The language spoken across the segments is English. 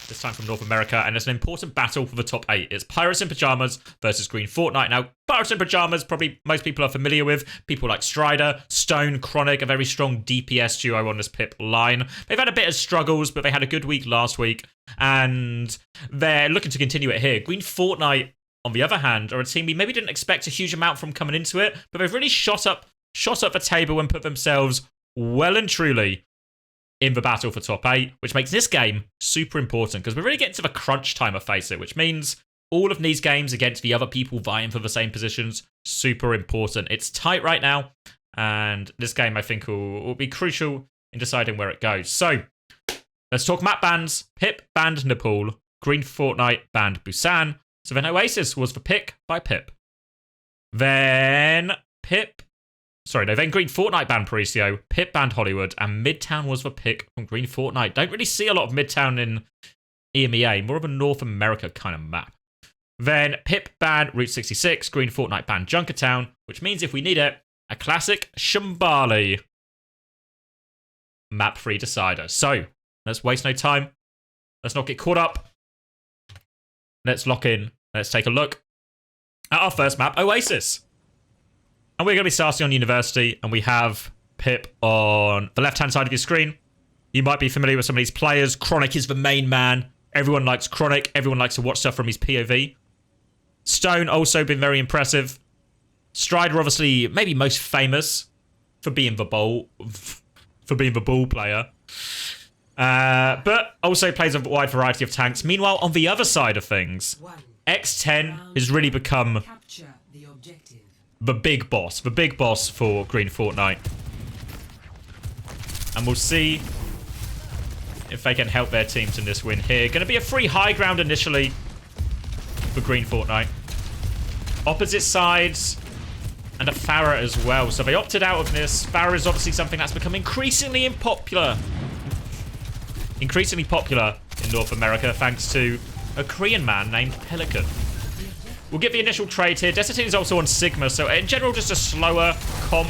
this time from North America, and it's an important battle for the top 8. It's Pirates in Pyjamas versus Green Fortnite. Now, Pirates in Pyjamas, probably most people are familiar with. People like Strider, Stone, Chronic, a very strong DPS duo on this Pip line. They've had a bit of struggles, but they had a good week last week, and they're looking to continue it here. Green Fortnite, on the other hand, are a team we maybe didn't expect a huge amount from coming into it, but they've really shot up the table and put themselves well and truly in the battle for top 8, which makes this game super important because we're really getting to the crunch time of FACEIT, which means all of these games against the other people vying for the same positions, super important. It's tight right now, and this game, I think, will be crucial in deciding where it goes. So, let's talk map bans. Pip banned Nepal, Green Fortnite banned Busan, so then Oasis was the pick by Pip. Then Green Fortnite banned Parisio, Pip banned Hollywood, and Midtown was the pick from Green Fortnite. Don't really see a lot of Midtown in EMEA, more of a North America kind of map. Then Pip banned Route 66, Green Fortnite banned Junkertown, which means if we need it, a classic Shambali map 3 decider. So, let's waste no time. Let's not get caught up. Let's lock in. Let's take a look at our first map, Oasis. And we're going to be starting on University, and we have Pip on the left-hand side of your screen. You might be familiar with some of these players. Chronic is the main man. Everyone likes Chronic. Everyone likes to watch stuff from his POV. Stone also been very impressive. Strider, obviously, maybe most famous for being the ball player. But also plays a wide variety of tanks. Meanwhile, on the other side of things, X10 has really become the big boss for Green Fortnite. And we'll see if they can help their teams in this win here. Going to be a free high ground initially for Green Fortnite. Opposite sides and a Farah as well. So they opted out of this. Farah is obviously something that's become increasingly popular in North America thanks to a Korean man named Pelican. We'll get the initial trade here. Desitine is also on Sigma, so in general, just a slower comp.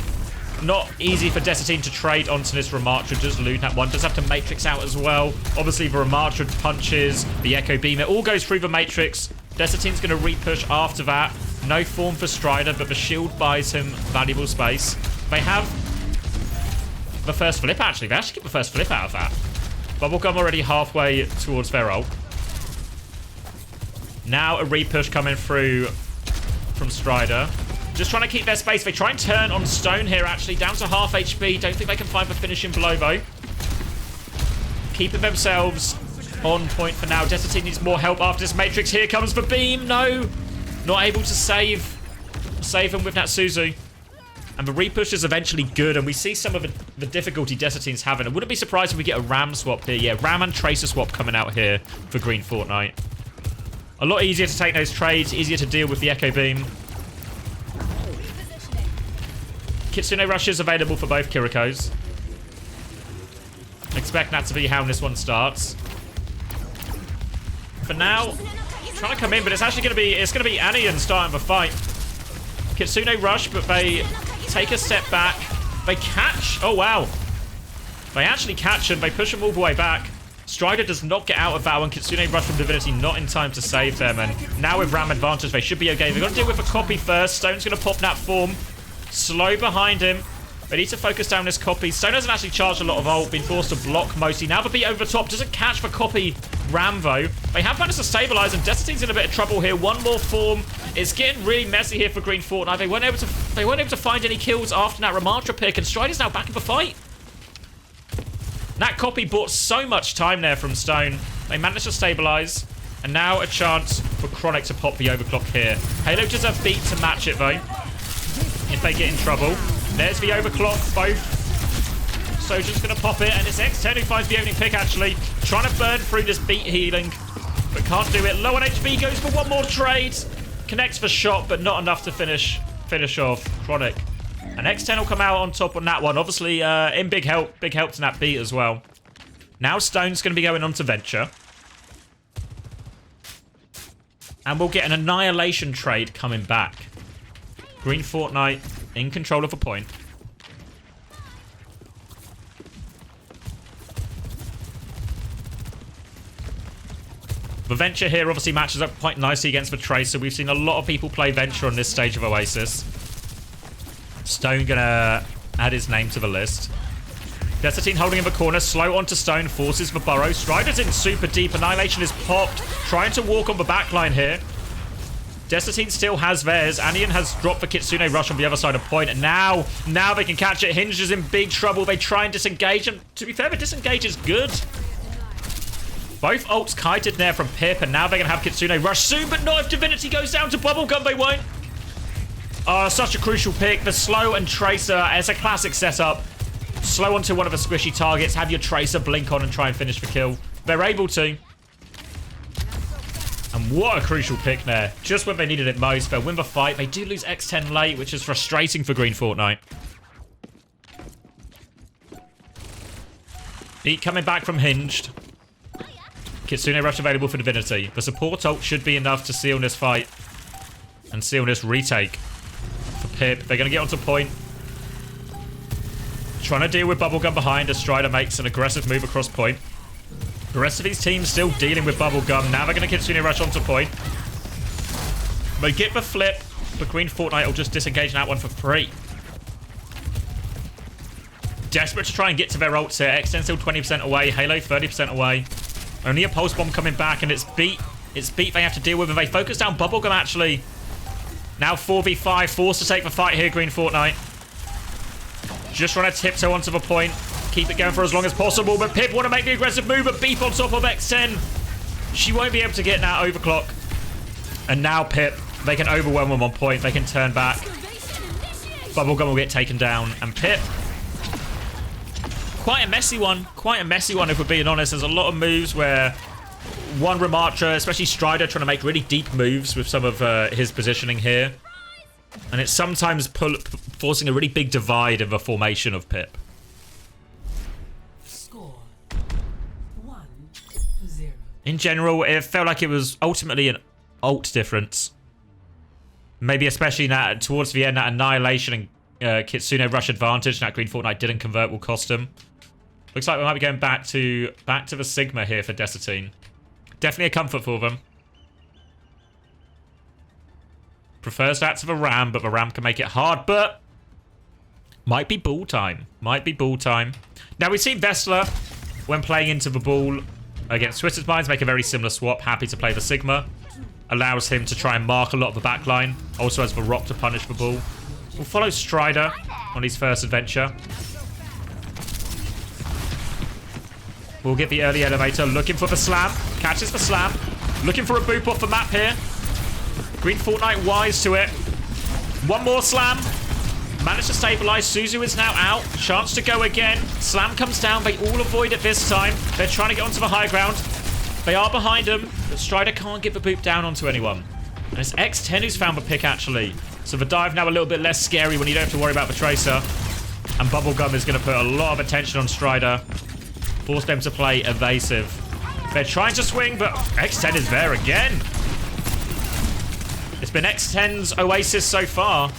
Not easy for Desitine to trade onto this Ramatra. Does lose that one. Does have to Matrix out as well. Obviously, the Ramatra punches, the Echo Beam. It all goes through the Matrix. Desitine's going to re-push after that. No form for Strider, but the shield buys him valuable space. They have the first flip, actually. They actually get the first flip out of that. Bubblegum already halfway towards their ult. Now a re-push coming through from Strider. Just trying to keep their space. They try and turn on Stone here, actually. Down to half HP. Don't think they can find the finishing blow, though. Keeping themselves on point for now. Desitine needs more help after this Matrix. Here comes the beam. No. Not able to save him with that Suzu. And the re-push is eventually good. And we see some of the difficulty Desitine's having. I wouldn't be surprised if we get a Ram swap here. Yeah, Ram and Tracer swap coming out here for Green Fortnite. A lot easier to take those trades, easier to deal with the Echo Beam. Kitsune Rush is available for both Kirikos. Expect that to be how this one starts. For now, trying to come in, but it's actually going to be Anian starting the fight. Kitsune Rush, but they take a step back. They catch. Oh, wow. They actually catch him. They push him all the way back. Strider does not get out of that one. Kitsune Rush from Divinity not in time to save them. And now with Ram advantage, they should be okay. They've got to deal with a copy first. Stone's going to pop that form. Slow behind him. They need to focus down this copy. Stone hasn't actually charged a lot of ult. Been forced to block mostly. Now the beat over the top. Doesn't catch the copy Ram, though. They have managed to stabilize, and Desitine's in a bit of trouble here. One more form. It's getting really messy here for Green Fortnite. They weren't able to find any kills after that Ramatra pick, and Strider's now back in the fight. That copy bought so much time there from Stone. They managed to stabilize. And now a chance for Chronic to pop the overclock here. Halo does have beat to match it, though, if they get in trouble. There's the overclock. Both Soldier's going to pop it. And it's X10 who finds the opening pick, actually. Trying to burn through this beat healing, but can't do it. Low on HP, goes for one more trade. Connects the shot, but not enough to finish off Chronic. And X10 will come out on top on that one. Obviously, in big help to that beat as well. Now Stone's going to be going on to Venture. And we'll get an Annihilation trade coming back. Green Fortnite in control of a point. The Venture here obviously matches up quite nicely against the Tracer. We've seen a lot of people play Venture on this stage of Oasis. Stone gonna add his name to the list. Desatine holding in the corner. Slow onto Stone. Forces the burrow. Strider's in super deep. Annihilation is popped. Trying to walk on the backline here. Desatine still has theirs. Anion has dropped the Kitsune Rush on the other side of point. And now they can catch it. Hinge is in big trouble. They try and disengage. And to be fair, the disengage is good. Both ults kited there from Pip. And now they're going to have Kitsune Rush soon. But not if Divinity goes down to Bubblegum. They won't. Oh, such a crucial pick. The Slow and Tracer. It's a classic setup. Slow onto one of the squishy targets. Have your Tracer blink on and try and finish the kill. They're able to. And what a crucial pick there. Just when they needed it most. They'll win the fight. They do lose X10 late, which is frustrating for Green Fortnite. Eat coming back from Hinged. Kitsune Rush available for Divinity. The support ult should be enough to seal this fight. And seal this retake. For Pip. They're going to get onto point. Trying to deal with Bubblegum behind as Strider makes an aggressive move across point. The rest of these teams still dealing with Bubblegum. Now they're going to Kitsune Rush onto point. They get the flip, but Green Fortnite will just disengage that one for free. Desperate to try and get to their ults here. X10 still 20% away. Halo 30% away. Only a pulse bomb coming back, and it's beat. It's beat they have to deal with, and they focus down Bubblegum actually. Now 4v5, forced to take the fight here, Green Fortnite. Just trying to tiptoe onto the point. Keep it going for as long as possible. But Pip want to make the aggressive move. But Beep on top of X10. She won't be able to get that overclock. And now Pip, they can overwhelm them on point. They can turn back. Bubblegum will get taken down. And Pip, quite a messy one. Quite a messy one if we're being honest. There's a lot of moves where one Ramattra, especially Strider, trying to make really deep moves with some of his positioning here. And it's sometimes forcing a really big divide in the formation of Pip. Score 1-0. In general, it felt like it was ultimately an ult difference. Maybe especially that towards the end, that Annihilation and Kitsune Rush advantage that Green Fortnite didn't convert will cost them. Looks like we might be going back to the Sigma here for Desatine. Definitely a comfort for them. Prefers that to the Ram, but the Ram can make it hard, but might be ball time. Might be ball time. Now, we've seen Vestler, when playing into the ball against Twisted Minds, make a very similar swap. Happy to play the Sigma. Allows him to try and mark a lot of the back line. Also has the Rock to punish the ball. We'll follow Strider on his first adventure. We'll get the early elevator. Looking for the slam. Catches the slam. Looking for a boop off the map here. Green Fortnite wise to it. One more slam. Managed to stabilize. Suzu is now out. Chance to go again. Slam comes down. They all avoid it this time. They're trying to get onto the high ground. They are behind him, but Strider can't get the boop down onto anyone. And it's X10 who's found the pick, actually. So the dive now a little bit less scary when you don't have to worry about the Tracer. And Bubblegum is going to put a lot of attention on Strider. Force them to play evasive. They're trying to swing, but X10 is there again. It's been X10's Oasis so far.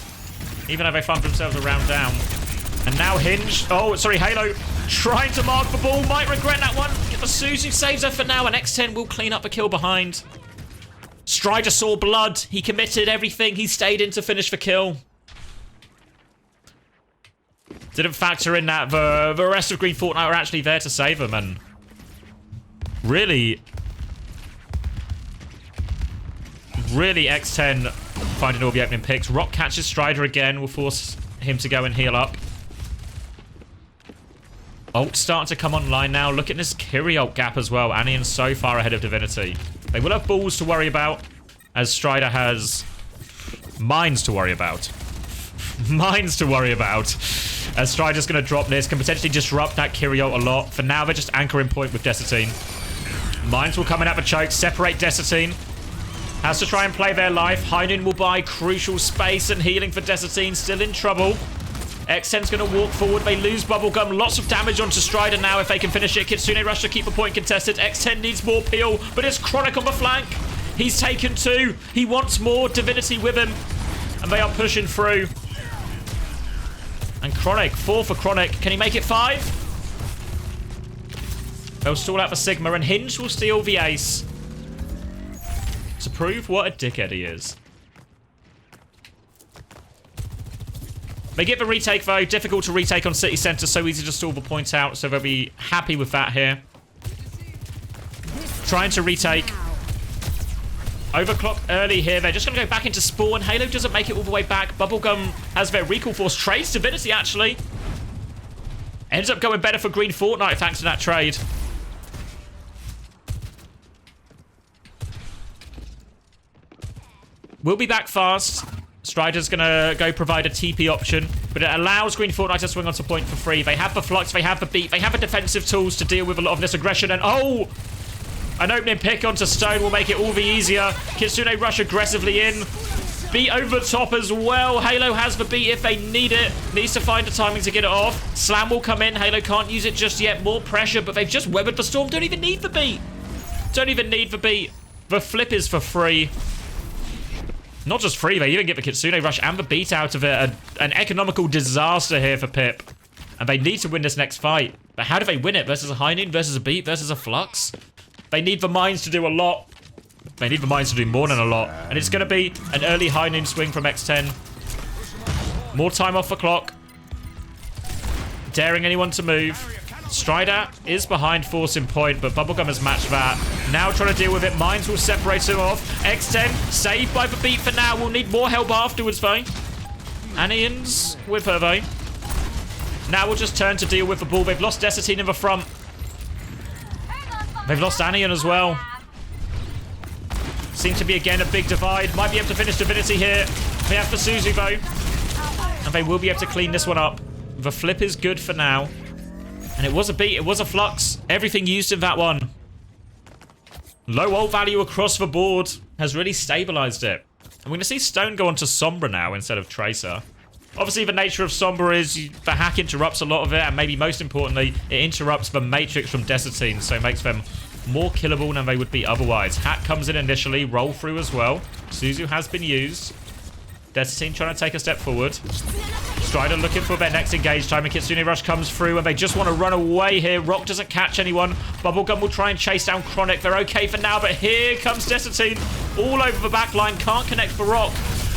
Even though they found themselves a round down. And now Hinge. Oh, sorry, Halo. Trying to mark the ball. Might regret that one. Get the Suzu saves her for now. And X10 will clean up the kill behind. Strider saw blood. He committed everything. He stayed in to finish the kill. Didn't factor in that the rest of Green Fortnite were actually there to save him. And really X10 finding all the opening picks. Rock catches Strider again. Will force him to go and heal up. Ult starting to come online now. Look at this Kiri ult gap as well. Anion so far ahead of Divinity. They will have balls to worry about, as Strider has mines to worry about. Mines to worry about. As Strider's going to drop this, can potentially disrupt that Kiri ult a lot. For now, they're just anchoring point with Desatine. Mines will come in at the choke, separate Desatine. Has to try and play their life. Heinun will buy crucial space and healing for Desatine. Still in trouble. X10's going to walk forward. They lose Bubblegum. Lots of damage onto Strider now if they can finish it. Kitsune Rush to keep the point contested. X10 needs more peel, but it's Chronic on the flank. He's taken two. He wants more Divinity with him, and they are pushing through. And Chronic, 4 for Chronic. Can he make it 5? They'll stall out for Sigma, and Hinge will steal the ace. to prove what a dickhead he is. They get the retake, though. Difficult to retake on City Centre, so easy to stall the point out, so they'll be happy with that here. Trying to retake. Overclock early here. They're just going to go back into spawn. Halo doesn't make it all the way back. Bubblegum has their recall force. Trades Divinity, actually. Ends up going better for Green Fortnite thanks to that trade. We'll be back fast. Strider's going to go provide a TP option, but it allows Green Fortnite to swing onto point for free. They have the flux, they have the beat, they have the defensive tools to deal with a lot of this aggression, and oh! An opening pick onto Stone will make it all the easier. Kitsune rush aggressively in. Beat over the top as well. Halo has the beat if they need it. Needs to find the timing to get it off. Slam will come in. Halo can't use it just yet. More pressure, but they've just weathered the storm. Don't even need the beat. Don't even need the beat. The flip is for free. Not just free, they even get the Kitsune rush and the beat out of it. An economical disaster here for Pip. And they need to win this next fight. But how do they win it? Versus a high noon, versus a beat, versus a flux? They need the mines to do a lot. They need the mines to do more than a lot. And it's going to be an early high noon swing from X10. More time off the clock. Daring anyone to move. Strider is behind forcing point, but Bubblegum has matched that. Now trying to deal with it. Mines will separate him off. X10 saved by the beat for now. We'll need more help afterwards, though. Anian's with her, though. Now we'll just turn to deal with the ball. They've lost Desitine in the front. They've lost Anian as well. Seems to be, again, a big divide. Might be able to finish Divinity here. They have the Suzu, though. And they will be able to clean this one up. The flip is good for now. And it was a beat. It was a flux. Everything used in that one. Low ult value across the board has really stabilized it. And we're going to see Stone go on to Sombra now instead of Tracer. Obviously, the nature of Sombra is the hack interrupts a lot of it, and maybe most importantly, it interrupts the Matrix from Desitine, so it makes them more killable than they would be otherwise. Hack comes in initially, roll through as well. Suzu has been used. Desitine trying to take a step forward. Strider looking for their next engage time, and Kitsune Rush comes through, and they just want to run away here. Rock doesn't catch anyone. Bubblegum will try and chase down Chronic. They're okay for now, but here comes Desitine all over the back line. Can't connect for Rock.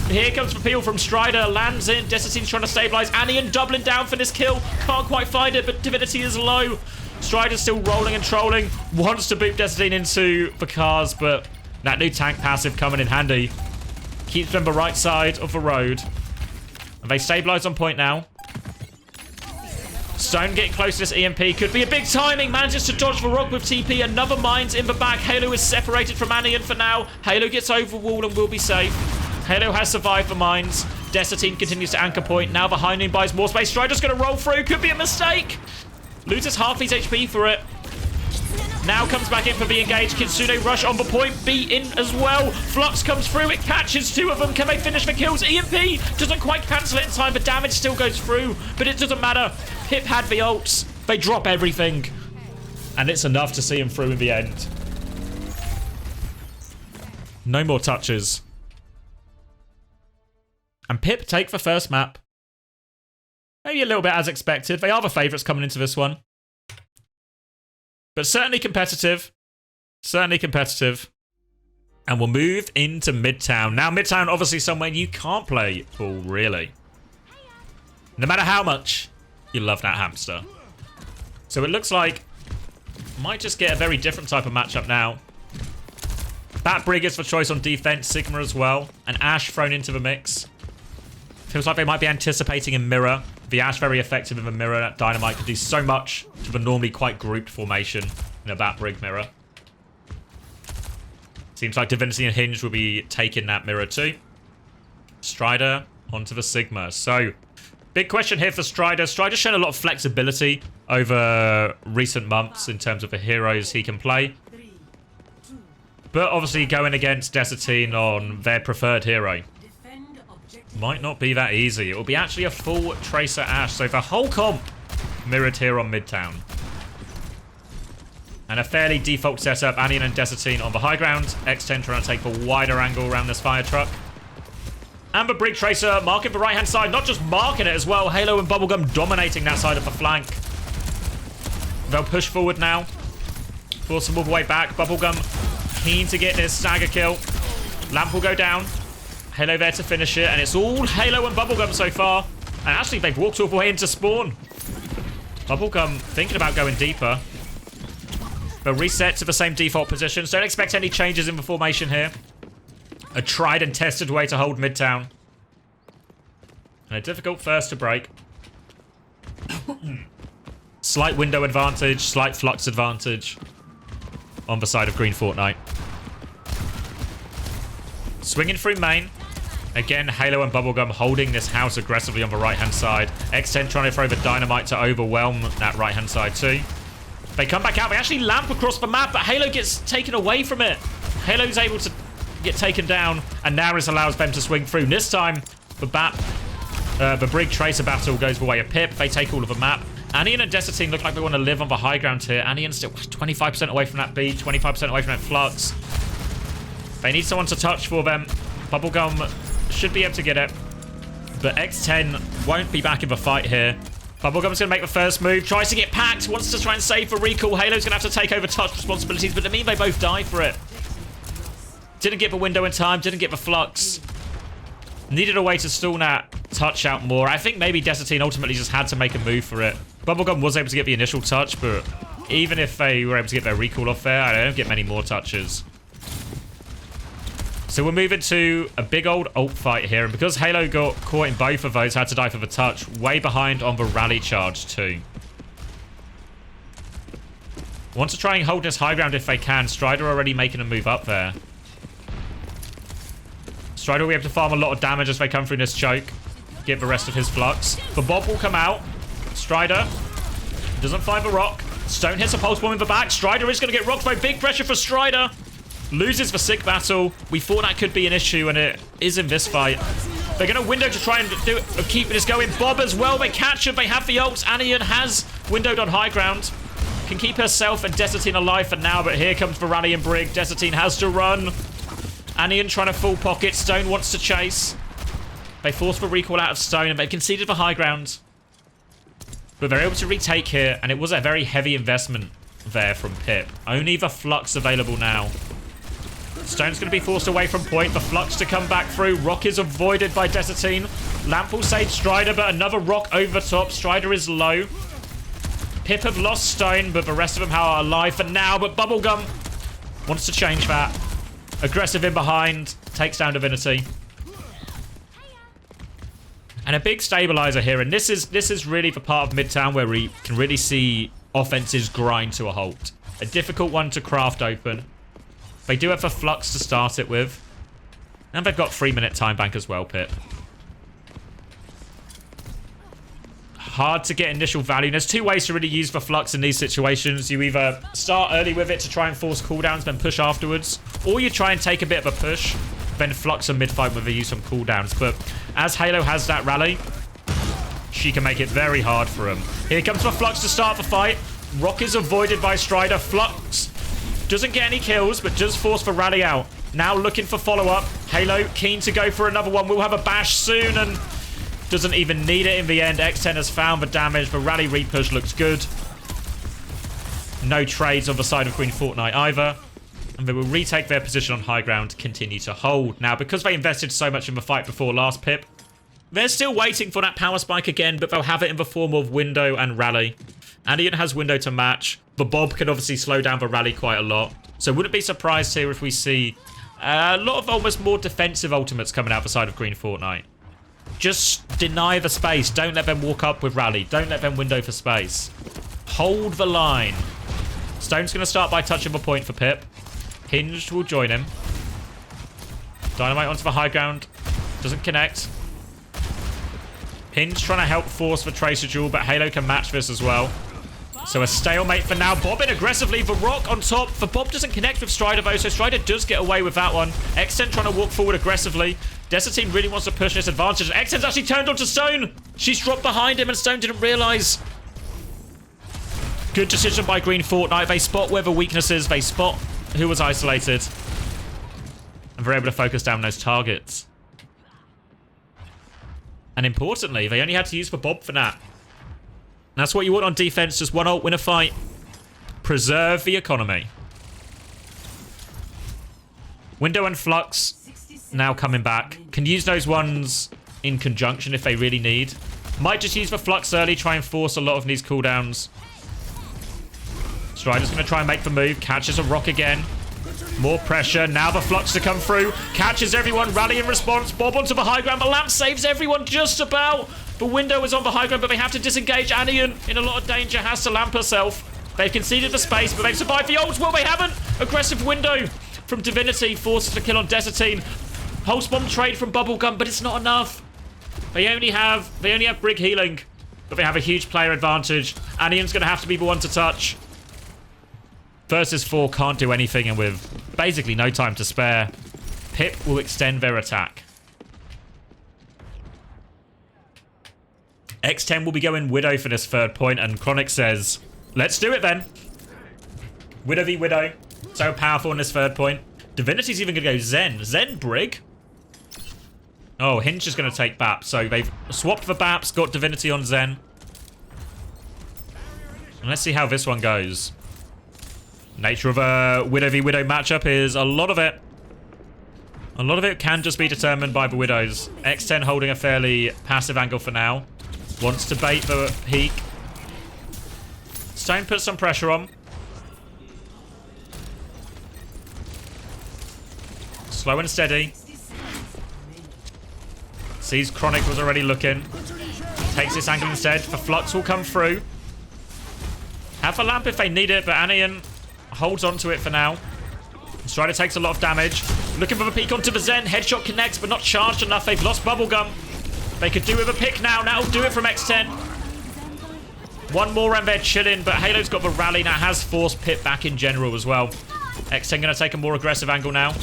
Here comes the peel from Strider. Lands in. Desitine's trying to stabilize. Anian doubling down for this kill. Can't quite find it, but Divinity is low. Strider's still rolling and trolling. Wants to boot Desitine into the cars, but that new tank passive coming in handy. Keeps them the right side of the road. And they stabilize on point now. Stone getting close to this EMP. Could be a big timing. Manages to dodge the Rock with TP. Another Mines in the back. Halo is separated from Anian for now. Halo gets over the wall and will be safe. Halo has survived the Mines. Desitine continues to anchor point. Now the high noon buys more space. Strider's going to roll through. Could be a mistake. Loses half his HP for it. Now comes back in for the engage. Kitsune Rush on the point. Beat in as well. Flux comes through. It catches two of them. Can they finish the kills? EMP doesn't quite cancel it in time, but damage still goes through. But it doesn't matter. Pip had the ults. They drop everything. And it's enough to see him through in the end. No more touches. And Pip take the first map. Maybe a little bit as expected. They are the favourites coming into this one. But certainly competitive. Certainly competitive. And we'll move into Midtown. Now, Midtown, obviously somewhere you can't play ball, really. No matter how much you love that hamster. So it looks like might just get a very different type of matchup now. Bat Brig is for choice on defense. Sigma as well. And Ashe thrown into the mix. Feels like they might be anticipating a mirror. The Ashe very effective in the mirror. That Dynamite could do so much to the normally quite grouped formation in a Bat Brig mirror. Seems like Divinity and Hinge will be taking that mirror too. Strider onto the Sigma. So, big question here for Strider. Strider's shown a lot of flexibility over recent months in terms of the heroes he can play. But obviously going against Desitine on their preferred hero might not be that easy. It will be actually a full Tracer Ashe. So the whole comp mirrored here on Midtown. And a fairly default setup. Anian and Desitine on the high ground. X10 trying to take the wider angle around this fire truck. Amber Brig Tracer marking the right-hand side. Not just marking it as well. Halo and Bubblegum dominating that side of the flank. They'll push forward now. Force them all the way back. Bubblegum keen to get this stagger kill. Lamp will go down. Halo there to finish it, and it's all Halo and Bubblegum so far. And actually, they've walked all the way into spawn. Bubblegum thinking about going deeper. But reset to the same default positions. Don't expect any changes in the formation here. A tried and tested way to hold Midtown. And a difficult first to break. Slight window advantage, slight flux advantage on the side of Green Fortnite. Swinging through main. Again, Halo and Bubblegum holding this house aggressively on the right-hand side. X10 trying to throw the dynamite to overwhelm that right-hand side too. They come back out. They actually lamp across the map, but Halo gets taken away from it. Halo's able to get taken down, and Naris allows them to swing through. This time, the Brig Tracer battle goes the way of Pip. They take all of the map. Anian and Desitine look like they want to live on the high ground here. Anian's still 25% away from that beat, 25% away from that flux. They need someone to touch for them. Bubblegum should be able to get it, but X10 won't be back in the fight here. Bubblegum's going to make the first move, tries to get packed, wants to try and save for recall. Halo's going to have to take over touch responsibilities, but I mean they both die for it. Didn't get the window in time, didn't get the flux. Needed a way to stall that touch out more. I think maybe Desitine ultimately just had to make a move for it. Bubblegum was able to get the initial touch, but even if they were able to get their recall off there, I don't get many more touches. So we're moving to a big old ult fight here, and because Halo got caught in both of those, had to die for the touch, way behind on the rally charge too. Want to try and hold this high ground if they can. Strider already making a move up there. Strider will be able to farm a lot of damage as they come through this choke. Get the rest of his flux. But Bob will come out. Strider doesn't find the rock. Stone hits a pulse bomb in the back. Strider is going to get rocked by big pressure for Strider. Loses the sick battle. We thought that could be an issue, and it is in this fight. They're going to window to try and keep this going. Bob as well. They catch him. They have the ults. Anian has windowed on high ground. Can keep herself and Desitine alive for now, but here comes the rally and Brig. Desitine has to run. Anian trying to full pocket. Stone wants to chase. They force the recall out of Stone, and they've conceded the high ground. But they're able to retake here, and it was a very heavy investment there from Pip. Only the flux available now. Stone's going to be forced away from point. The flux to come back through. Rock is avoided by Desitine. Lamp will save Strider, but another rock over top. Strider is low. Pip have lost Stone, but the rest of them are alive for now. But Bubblegum wants to change that. Aggressive in behind. Takes down Divinity. And a big stabilizer here. And this is really the part of Midtown where we can really see offenses grind to a halt. A difficult one to craft open. They do have the flux to start it with. And they've got 3-minute time bank as well, Pip. Hard to get initial value. There's two ways to really use the flux in these situations. You either start early with it to try and force cooldowns, then push afterwards. Or you try and take a bit of a push, then flux a mid-fight with the use some cooldowns. But as Halo has that rally, she can make it very hard for him. Here comes the flux to start the fight. Rock is avoided by Strider. Flux doesn't get any kills, but does force the rally out. Now looking for follow-up. Halo keen to go for another one. We'll have a bash soon, and doesn't even need it in the end. X10 has found the damage. The rally repush looks good. No trades on the side of Green Fortnite either. And they will retake their position on high ground, continue to hold. Now, because they invested so much in the fight before last, Pip, they're still waiting for that power spike again, but they'll have it in the form of window and rally. Anian has window to match, but Bob can obviously slow down the rally quite a lot. So wouldn't be surprised here if we see a lot of almost more defensive ultimates coming out the side of Green Fortnite. Just deny the space. Don't let them walk up with rally. Don't let them window for space. Hold the line. Stone's going to start by touching the point for Pip. Hinged will join him. Dynamite onto the high ground. Doesn't connect. Hinge trying to help force the Tracer duel, but Halo can match this as well. So a stalemate for now. Bob in aggressively. The rock on top. For Bob doesn't connect with Strider though, so Strider does get away with that one. X10 trying to walk forward aggressively. Desitine really wants to push this advantage. X10's actually turned onto Stone. She's dropped behind him and Stone didn't realise. Good decision by Green Fortnite. They spot where the weakness is. They spot who was isolated. And they're able to focus down those targets. And importantly, they only had to use for Bob for that. And that's what you want on defense. Just one ult, win a fight. Preserve the economy. Window and flux. now coming back. Can use those ones in conjunction if they really need. Might just use the Flux early, try and force a lot of these cooldowns. Strider's going to try and make the move. Catches a rock again. More pressure. Now the Flux to come through. Catches everyone. Rally in response. Bob onto the high ground. The lamp saves everyone just about. The window is on the high ground, but they have to disengage. Anian in a lot of danger. Has to lamp herself. They've conceded the space, but they've survived the ults. Well, they haven't. Aggressive window from Divinity. Forces the kill on Desert. Pulse bomb trade from Bubblegum, but it's not enough. They only have Brig healing, but they have a huge player advantage. Anian's going to have to be the one to touch. Versus 4 can't do anything, and with basically no time to spare, Pip will extend their attack. X10 will be going Widow for this third point, and Chronic says, let's do it then. Widow v Widow. So powerful in this third point. Divinity's even going to go Zen. Zen Brig? Oh, Hinge is going to take BAP. So they've swapped the BAPs, got Divinity on Zen. And let's see how this one goes. Nature of a Widow v Widow matchup is a lot of it. A lot of it can just be determined by the Widows. X10 holding a fairly passive angle for now. Wants to bait the peak. Stone puts some pressure on. Slow and steady. Sees Chronic was already looking. Takes this angle instead. The Flux will come through. Have a lamp if they need it, but Anian holds on to it for now. Strider takes a lot of damage. Looking for the peek onto the Zen. Headshot connects, but not charged enough. They've lost Bubblegum. They could do with a pick now. That'll do it from X10. One more and they're chilling, but Halo's got the rally. Now has forced Pip back in general as well. X10 going to take a more aggressive angle now.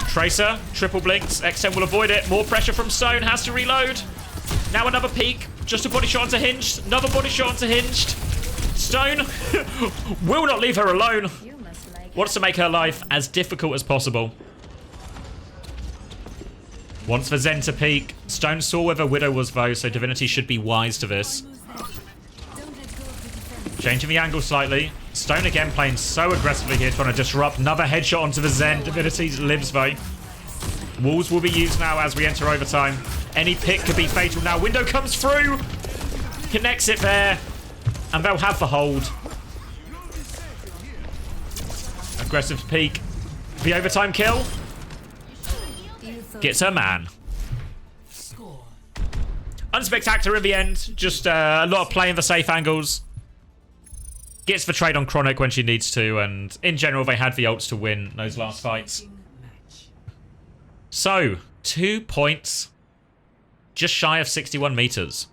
Tracer, triple blinks. X10 will avoid it. More pressure from Stone. Has to reload. Now another peek. Just a body shot onto Hinged. Another body shot onto Hinged. Stone will not leave her alone. Wants to make her life as difficult as possible. Wants for Zen to peek. Stone saw where the Widow was though, so Divinity should be wise to this. Changing the angle slightly. Stone again playing so aggressively here, trying to disrupt. Another headshot onto the Zen. Divinity lives though. Walls will be used now as we enter overtime. Any pick could be fatal now. Window comes through. Connects it there. And they'll have the hold. Aggressive peek. The overtime kill. Gets her man. Unspectacular in the end. Just a lot of play in the safe angles. Gets the trade on Chronic when she needs to. And in general, they had the ults to win those last fights. So, 2 points. Just shy of 61 meters.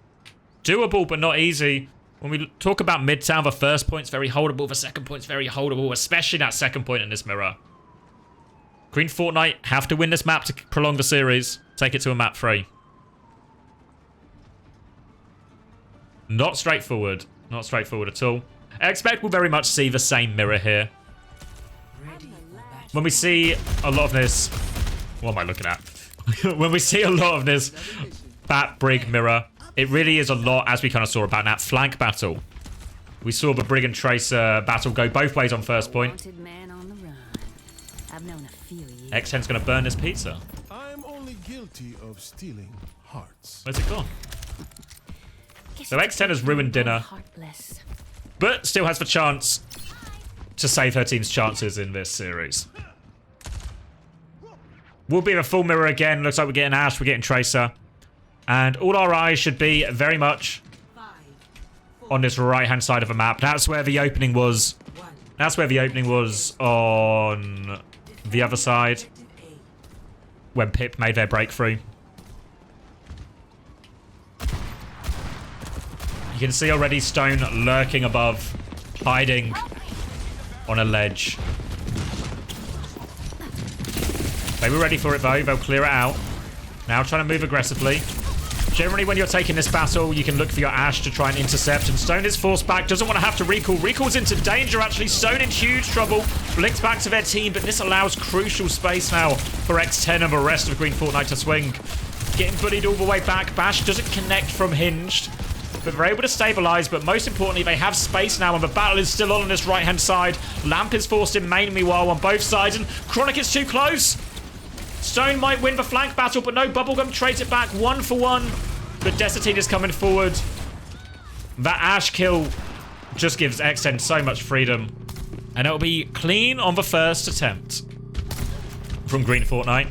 Doable, but not easy. When we talk about Midtown, the first point's very holdable. The second point's very holdable, especially that second point in this mirror. Green Fortnite have to win this map to prolong the series. Take it to a map 3. Not straightforward. Not straightforward at all. I expect we'll very much see the same mirror here. When we see a lot of this... What am I looking at? When we see a lot of this Bat Brig mirror, it really is a lot, as we kind of saw about that flank battle. We saw the Brig and Tracer battle go both ways on first point. X10's going to burn this pizza. I'm only guilty of stealing hearts. Where's it gone? So X10 has ruined dinner, but still has the chance to save her team's chances in this series. We'll be in a full mirror again. Looks like we're getting Ash, we're getting Tracer. And all our eyes should be very much on this right-hand side of the map. That's where the opening was. That's where the opening was on the other side when Pip made their breakthrough. You can see already Stone lurking above, hiding on a ledge. They were ready for it though. They'll clear it out. Now trying to move aggressively. Generally, when you're taking this battle, you can look for your Ashe to try and intercept. And Stone is forced back. Doesn't want to have to recall. Recall's into danger, actually. Stone in huge trouble. Blinks back to their team, but this allows crucial space now for X10 and the rest of Green Fortnite to swing. Getting bullied all the way back. Bash doesn't connect from Hinged. But they're able to stabilize, but most importantly, they have space now, and the battle is still on this right-hand side. Lamp is forced in main, meanwhile, on both sides, and Chronic is too close. Stone might win the flank battle, but no, Bubblegum trades it back 1 for 1. But Desitine is coming forward. That Ash kill just gives X10 so much freedom. And it'll be clean on the first attempt from Green Fortnite.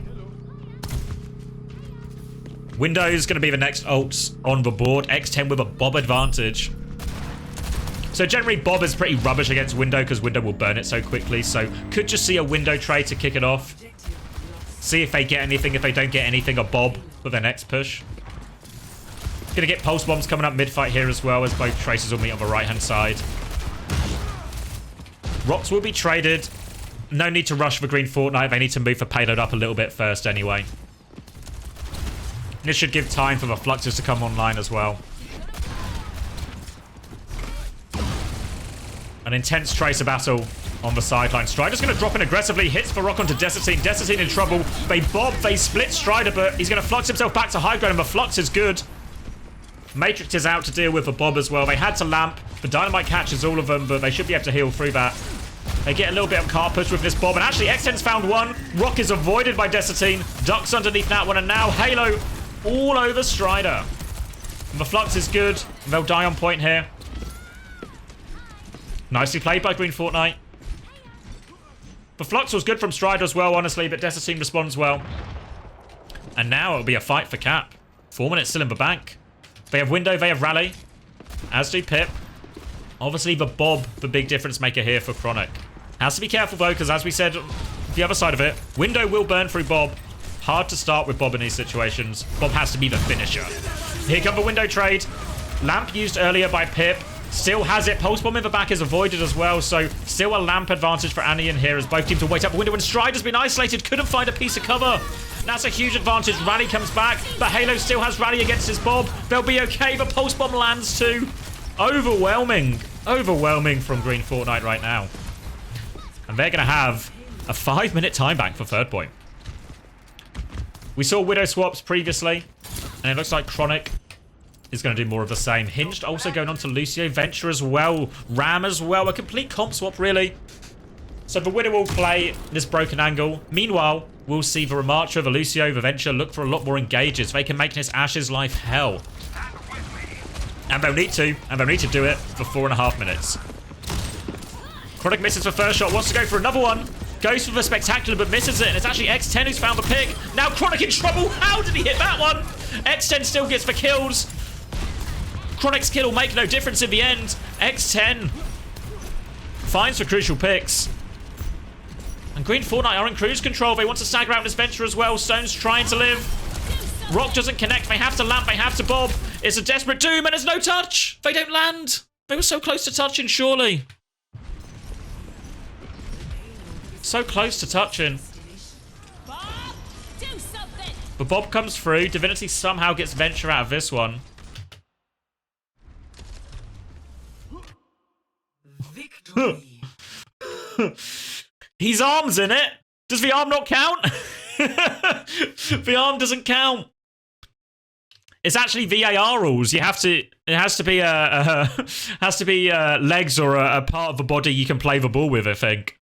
Window is going to be the next ult on the board. X10 with a Bob advantage. So generally Bob is pretty rubbish against Window because Window will burn it so quickly. So could just see a Window trade to kick it off. See if they get anything. If they don't get anything, a Bob for their next push. Gonna get pulse bombs coming up mid-fight here as well, as both traces will meet on the right-hand side. Rocks will be traded. No need to rush for Green Fortnite. They need to move the payload up a little bit first anyway. This should give time for the fluxes to come online as well. An intense tracer battle on the sideline. Strider's going to drop in aggressively. Hits the rock onto Desitine. Desitine in trouble. They bob. They split Strider, but he's going to flux himself back to high ground, and the flux is good. Matrix is out to deal with the Bob as well. They had to lamp. The Dynamite catches all of them, but they should be able to heal through that. They get a little bit of car push with this Bob, and actually X10's found one. Rock is avoided by Desitine. Ducks underneath that one, and now Halo all over Strider. And the flux is good. They'll die on point here. Nicely played by Green Fortnite. The flux was good from Strider as well, honestly, but Desitine responds well. And now it'll be a fight for Cap. 4 minutes still in the bank. They have Window, they have Rally. As do Pip. Obviously, the Bob, the big difference maker here for Chronic. Has to be careful, though, because as we said, the other side of it, Window will burn through Bob. Hard to start with Bob in these situations. Bob has to be the finisher. Here come the Window trade. Lamp used earlier by Pip. Still has it. Pulse bomb in the back is avoided as well, so still a lamp advantage for Anian here as both teams will wait up the window, and Strider's been isolated, couldn't find a piece of cover. That's a huge advantage. Rally comes back, but Halo still has Rally against his Bob. They'll be okay, but pulse bomb lands too. Overwhelming from Green Fortnite right now. And they're going to have a 5-minute time bank for third point. We saw Widow swaps previously, and it looks like Chronic is going to do more of the same. Hinged also going on to Lucio. Venture as well. Ram as well. A complete comp swap, really. So the Widow will play this broken angle. Meanwhile, we'll see the Remarcher, the Lucio, the Venture look for a lot more engages. They can make this Ash's life hell. And they'll need to. And they'll need to do it for 4.5 minutes. Chronic misses the first shot. Wants to go for another one. Goes for the Spectacular, but misses it. And it's actually X10 who's found the pick. Now Chronic in trouble. How did he hit that one? X10 still gets the kills. Chronic's kill will make no difference in the end. X10 finds the crucial picks. And Green Fortnite are in cruise control. They want to stagger out this Venture as well. Stone's trying to live. Rock doesn't connect. They have to lamp. They have to bob. It's a desperate doom, and there's no touch. They don't land. They were so close to touching, surely. So close to touching. But Bob comes through. Divinity somehow gets Venture out of this one. His arm's in it. Does the arm not count? The arm doesn't count. It's actually VAR rules. You have to. It has to be legs or a part of the body you can play the ball with, I think.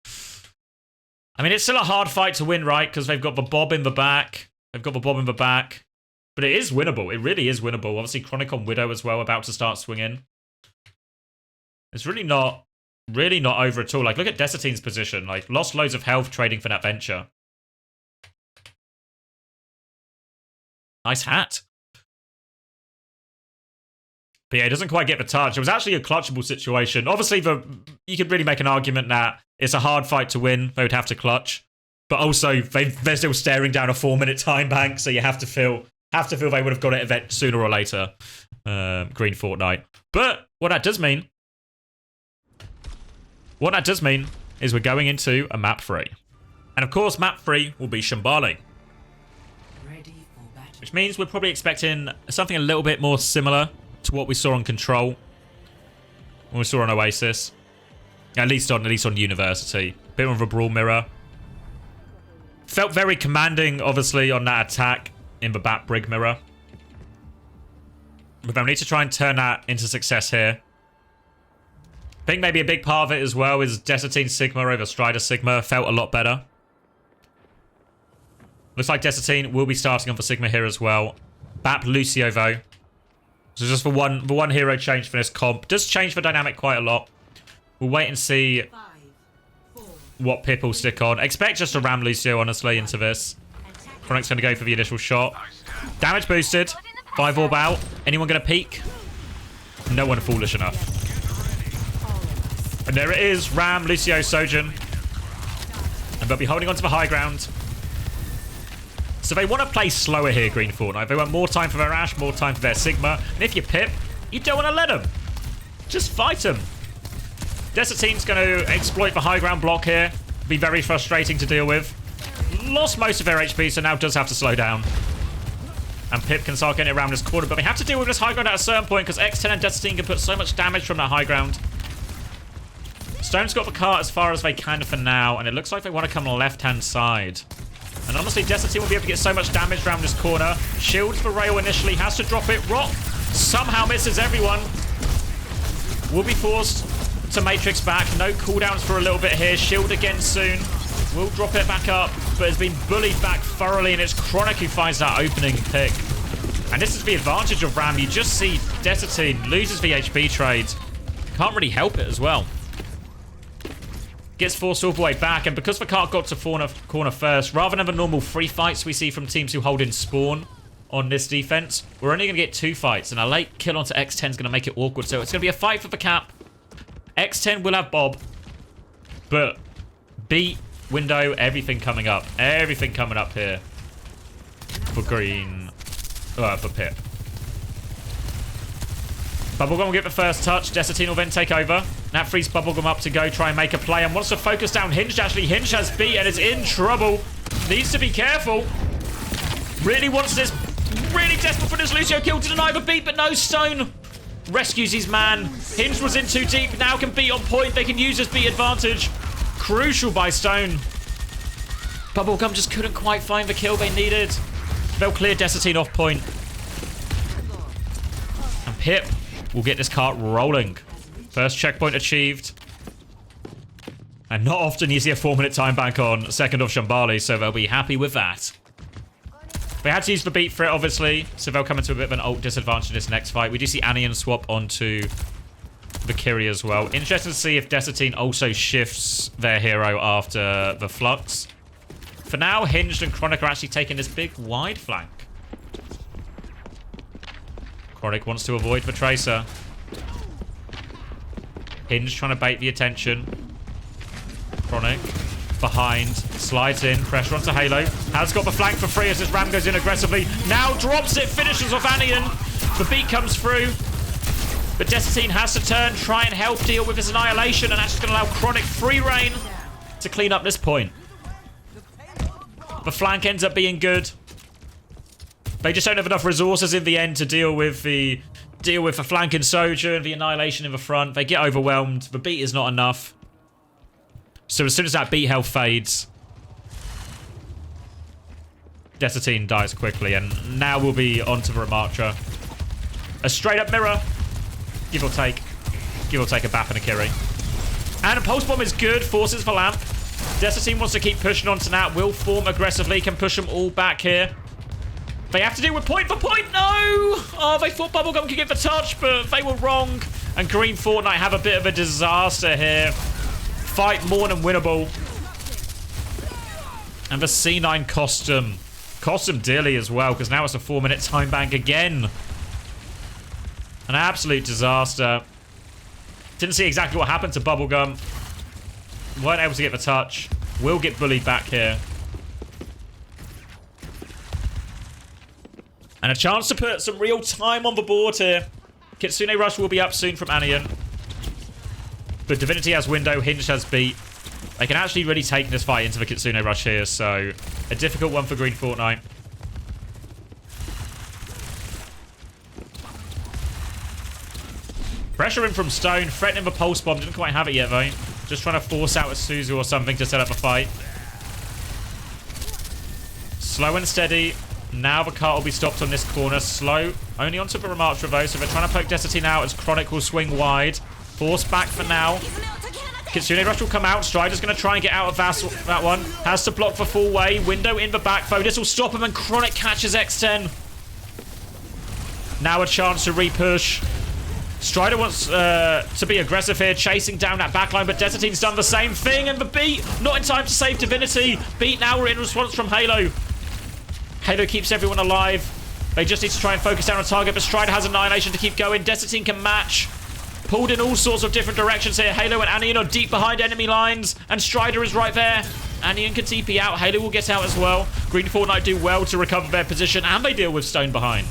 I mean, it's still a hard fight to win, right? Because they've got the Bob in the back. They've got the Bob in the back. But it is winnable. It really is winnable. Obviously, Chronic on Widow as well, about to start swinging. It's really not over at all. Like, look at Desitine's position. Like, lost loads of health trading for that Venture. Nice hat. But yeah, it doesn't quite get the touch. It was actually a clutchable situation. Obviously, you could really make an argument that it's a hard fight to win. They would have to clutch. But also, they're still staring down a 4-minute time bank, so you have to feel they would have got it sooner or later. Green Fortnite. But what that does mean is we're going into a map 3. And of course, map 3 will be Shambali. Which means we're probably expecting something a little bit more similar to what we saw on Control. What we saw on Oasis. At least on University. Bit of a brawl mirror. Felt very commanding, obviously, on that attack in the Bat Brig mirror. But they'll need to try and turn that into success here. I think maybe a big part of it as well is Desitine Sigma over Strider Sigma felt a lot better. Looks like Desatine will be starting on for Sigma here as well. Bap Lucio though. So just for one hero change for this comp. Does change the dynamic quite a lot. We'll wait and see 5, 4, what Pip will stick on. Expect just to ram Lucio, honestly, into this. Chronic's going to go for the initial shot. Damage boosted. 5 orb out. Anyone going to peek? No one foolish enough. And there it is. Ram, Lucio, Sojin. And they'll be holding on to the high ground. So they want to play slower here, Green Fortnite. They want more time for their Ashe, more time for their Sigma. And if you Pip, you don't want to let them. Just fight them. Desatine's going to exploit the high ground block here. Be very frustrating to deal with. Lost most of their HP, so now does have to slow down. And Pip can start getting it around this corner. But they have to deal with this high ground at a certain point because X10 and Desatine can put so much damage from that high ground. Stone's got the cart as far as they can for now. And it looks like they want to come on the left-hand side. And honestly, Desatine will be able to get so much damage around this corner. Shields for rail initially. Has to drop it. Rock somehow misses everyone. Will be forced to Matrix back. No cooldowns for a little bit here. Shield again soon. Will drop it back up. But has been bullied back thoroughly. And it's Chronic who finds that opening pick. And this is the advantage of Ram. You just see Desatine loses the HP trade. Can't really help it as well. Gets forced all the way back, and because the cart got to corner first, rather than the normal 3 fights we see from teams who hold in spawn on this defense, we're only going to get 2 fights, and a late kill onto X10 is going to make it awkward, so it's going to be a fight for the cap. X10 will have Bob, but beat, window, everything coming up. Everything coming up here for Green, for Pip. Bubblegum will get the first touch. Desatine will then take over. That frees Bubblegum up to go try and make a play and wants to focus down Hinge. Actually, Hinge has beat and is in trouble. Needs to be careful. Really wants this. Really desperate for this Lucio kill to deny the beat, but no. Stone rescues his man. Hinge was in too deep. Now can beat on point. They can use this beat advantage. Crucial by Stone. Bubblegum just couldn't quite find the kill they needed. They'll clear Desatine off point. And Pip will get this cart rolling. First checkpoint achieved. And not often you see a 4-minute time bank on second off Shambali, so they'll be happy with that. They had to use the beat for it, obviously, so they'll come into a bit of an ult disadvantage in this next fight. We do see Anian swap onto Valkyrie as well. Interesting to see if Desatine also shifts their hero after the Flux. For now, Hinged and Chronic are actually taking this big wide flank. Chronic wants to avoid the Tracer. Hinge trying to bait the attention. Chronic behind, slides in, pressure onto Halo. Has got the flank for free as this Ram goes in aggressively. Now drops it, finishes off Anian. The beat comes through. But Desatine has to turn, try and help deal with his annihilation, and that's just going to allow Chronic free reign to clean up this point. The flank ends up being good. They just don't have enough resources in the end to deal with the flank and Sojourn, the annihilation in the front. They get overwhelmed. The beat is not enough. So as soon as that beat health fades, Desatine dies quickly, and now we'll be onto the Ramattra. A straight up mirror. Give or take a Bap and a Kiri. And a pulse bomb is good, forces the lamp. Desatine wants to keep pushing on to that. Will form aggressively, can push them all back here. They have to deal with point for point. No! Oh, they thought Bubblegum could get the touch, but they were wrong. And Green Fortnite have a bit of a disaster here. Fight more than winnable. And the C9 cost them dearly as well, because now it's a 4-minute time bank again. An absolute disaster. Didn't see exactly what happened to Bubblegum. Weren't able to get the touch. Will get bullied back here. And a chance to put some real time on the board here. Kitsune Rush will be up soon from Anian. But Divinity has window, Hinge has beat. They can actually really take this fight into the Kitsune Rush here, so a difficult one for Green Fortnite. Pressure in from Stone, threatening the Pulse Bomb. Didn't quite have it yet, though. Just trying to force out a Suzu or something to set up a fight. Slow and steady. Now the cart will be stopped on this corner. Slow. Only onto the Ramattra, though, so they're trying to poke Desatine out as Chronic will swing wide. Force back for now. Kitsune Rush will come out. Strider's going to try and get out of that one. Has to block for full way. Window in the back foe. This will stop him, and Chronic catches X10. Now a chance to repush. Strider wants to be aggressive here, chasing down that backline, but Desatine's done the same thing, and the beat not in time to save Divinity. Beat now in response from Halo. Halo keeps everyone alive. They just need to try and focus down on target, but Strider has Annihilation to keep going. Desatine can match. Pulled in all sorts of different directions here. Halo and Anion are deep behind enemy lines, and Strider is right there. Anion can TP out. Halo will get out as well. Green Fortnite do well to recover their position, and they deal with Stone behind.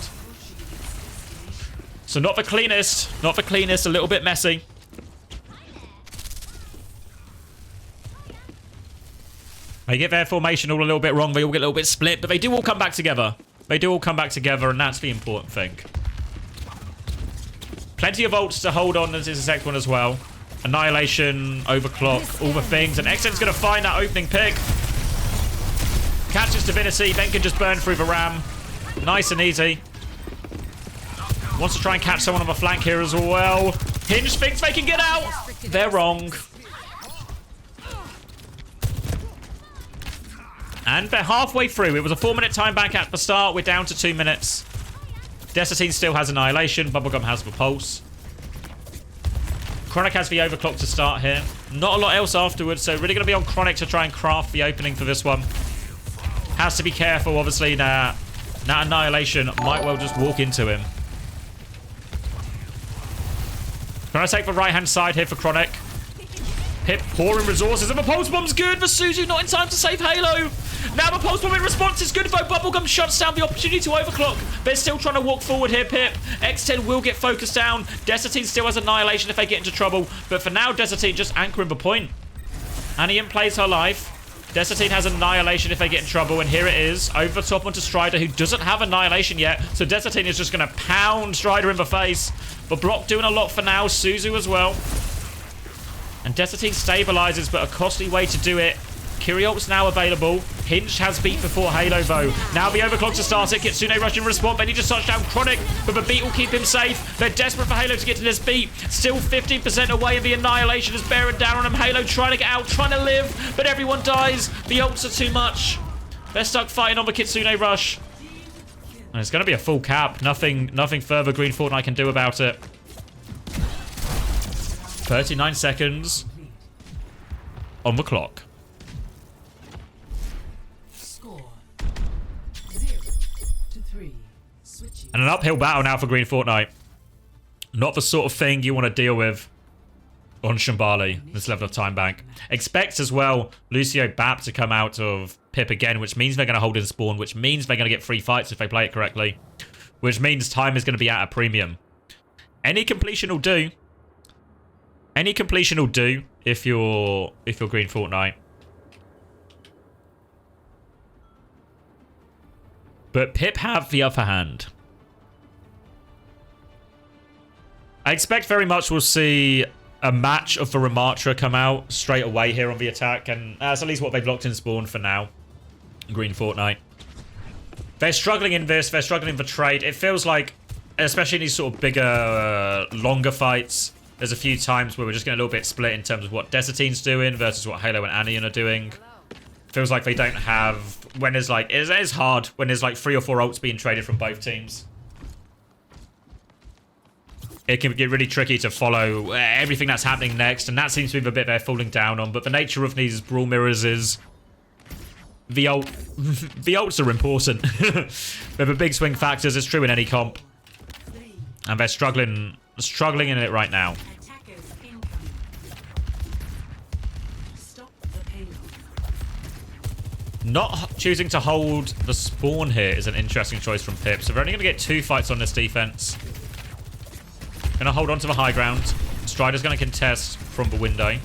So not the cleanest. Not the cleanest. A little bit messy. They get their formation all a little bit wrong. They all get a little bit split, but they do all come back together. They do all come back together, and that's the important thing. Plenty of ults to hold on as is the second one as well. Annihilation, Overclock, all the things. And X10's going to find that opening pick. Catches Divinity, then can just burn through the ram. Nice and easy. Wants to try and catch someone on the flank here as well. Hinge thinks they can get out. They're wrong. And they're halfway through. It was a 4-minute time back at the start. We're down to 2 minutes. Desatine still has Annihilation. Bubblegum has the Pulse. Chronic has the Overclock to start here. Not a lot else afterwards, so really going to be on Chronic to try and craft the opening for this one. Has to be careful, obviously. That Annihilation might well just walk into him. Trying to take the right-hand side here for Chronic. Pip pouring resources, and the Pulse Bomb's good for Suzu, not in time to save Halo. Now the Pulse Bomb in response is good, though. Bubblegum shuts down the opportunity to Overclock. They're still trying to walk forward here, Pip. X10 will get focused down. Desatine still has Annihilation if they get into trouble. But for now, Desatine just anchoring the point. Anion plays her life. Desatine has Annihilation if they get in trouble, and here it is. Over the top onto Strider, who doesn't have Annihilation yet. So Desatine is just going to pound Strider in the face. But Block doing a lot for now. Suzu as well. And Desatine stabilizes, but a costly way to do it. Kyriolt's now available. Hinge has beat before Halo, though. Now the Overclock to start it. Kitsune Rush in response. They need to touch down Chronic, but the beat will keep him safe. They're desperate for Halo to get to this beat. Still 15% away, and the Annihilation is bearing down on him. Halo trying to get out, trying to live, but everyone dies. The ults are too much. They're stuck fighting on the Kitsune Rush. And it's going to be a full cap. Nothing further Green Fortnite can do about it. 39 seconds on the clock. Score 0-3. Switching. And an uphill battle now for Green Fortnite. Not the sort of thing you want to deal with on Shambali, this level of time bank. Expect as well Lucio Bap to come out of Pip again, which means they're going to hold in spawn, which means they're going to get free fights if they play it correctly, which means time is going to be at a premium. Any completion will do. Any completion will do if you're Green Fortnite. But Pip have the upper hand. I expect very much we'll see a match of the Ramatra come out straight away here on the attack, and that's at least what they've locked in spawn for now. Green Fortnite. They're struggling in this, they're struggling for trade. It feels like, especially in these sort of bigger, longer fights, there's a few times where we're just getting a little bit split in terms of what Desatine's doing versus what Halo and Anion are doing. Feels like they don't have... When there's like... It is hard when there's like 3 or 4 ults being traded from both teams. It can get really tricky to follow everything that's happening next, and that seems to be the bit they're falling down on. But the nature of these brawl mirrors is... The ults are important. They're the big swing factors. It's true in any comp. And they're struggling in it right now. Attackers incoming. Stop the payload. Not choosing to hold the spawn here is an interesting choice from Pip. So they're only going to get 2 fights on this defense. Going to hold on to the high ground. Strider's going to contest from the window.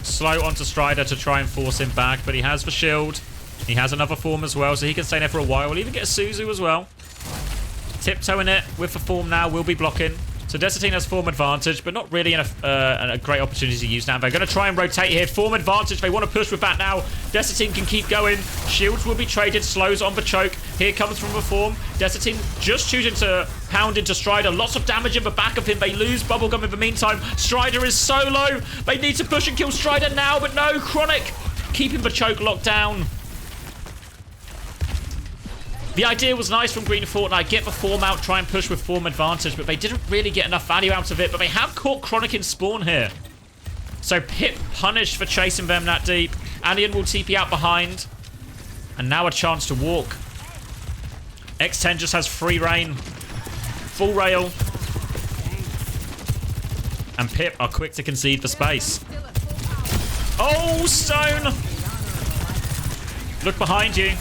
Slow onto Strider to try and force him back, but he has the shield. He has another form as well, so he can stay there for a while. We'll even get a Suzu as well. Tiptoeing it with the form now, will be blocking. So Desatine has form advantage, but not really a great opportunity to use now. They're going to try and rotate here. Form advantage. They want to push with that now. Desatine can keep going. Shields will be traded. Slows on the choke. Here comes from the form. Desatine just choosing to Pound into Strider. Lots of damage in the back of him. They lose Bubblegum in the meantime. Strider is so low. They need to push and kill Strider now, but no. Chronic keeping the choke locked down. The idea was nice from Green Fortnite. Get the form out, try and push with form advantage, but they didn't really get enough value out of it. But they have caught Chronic in spawn here. So Pip punished for chasing them that deep. Alien will TP out behind. And now a chance to walk. X10 just has free reign. Full rail. And Pip are quick to concede for space. Oh, Stone! Look behind you.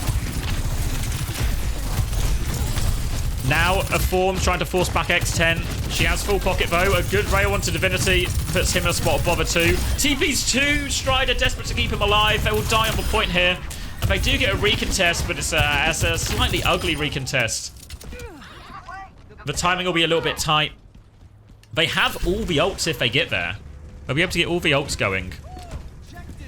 Now a form trying to force back X10. She has full pocket though. A good rail onto Divinity puts him in a spot of bother too. TP's 2. Strider desperate to keep him alive. They will die on the point here. And they do get a recontest, but it's a slightly ugly recontest. The timing will be a little bit tight. They have all the ults if they get there. They'll be able to get all the ults going.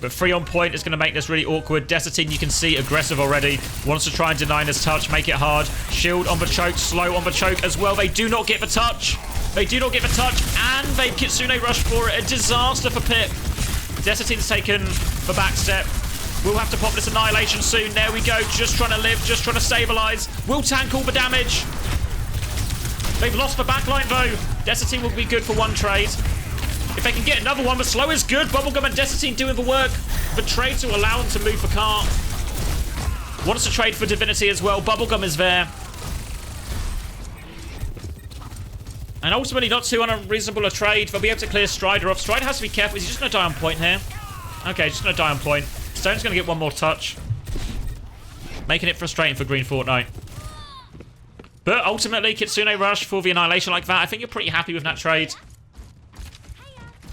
But 3 on point is going to make this really awkward. Desatine, you can see, aggressive already. Wants to try and deny this touch, make it hard. Shield on the choke, slow on the choke as well. They do not get the touch. They do not get the touch, and they Kitsune rush for it. A disaster for Pip. Desatine's taken the back step. We'll have to pop this Annihilation soon. There we go. Just trying to live, just trying to stabilize. We'll tank all the damage. They've lost the backline though. Desatine will be good for one trade. If they can get another one, the slow is good. Bubblegum and Desatine doing the work. The trade to allow them to move the car. Wants to trade for Divinity as well. Bubblegum is there. And ultimately not too unreasonable a trade. They'll be able to clear Strider off. Strider has to be careful. Is he just going to die on point here? Okay, just going to die on point. Stone's going to get one more touch. Making it frustrating for Green Fortnite. But ultimately, Kitsune rush for the Annihilation like that. I think you're pretty happy with that trade.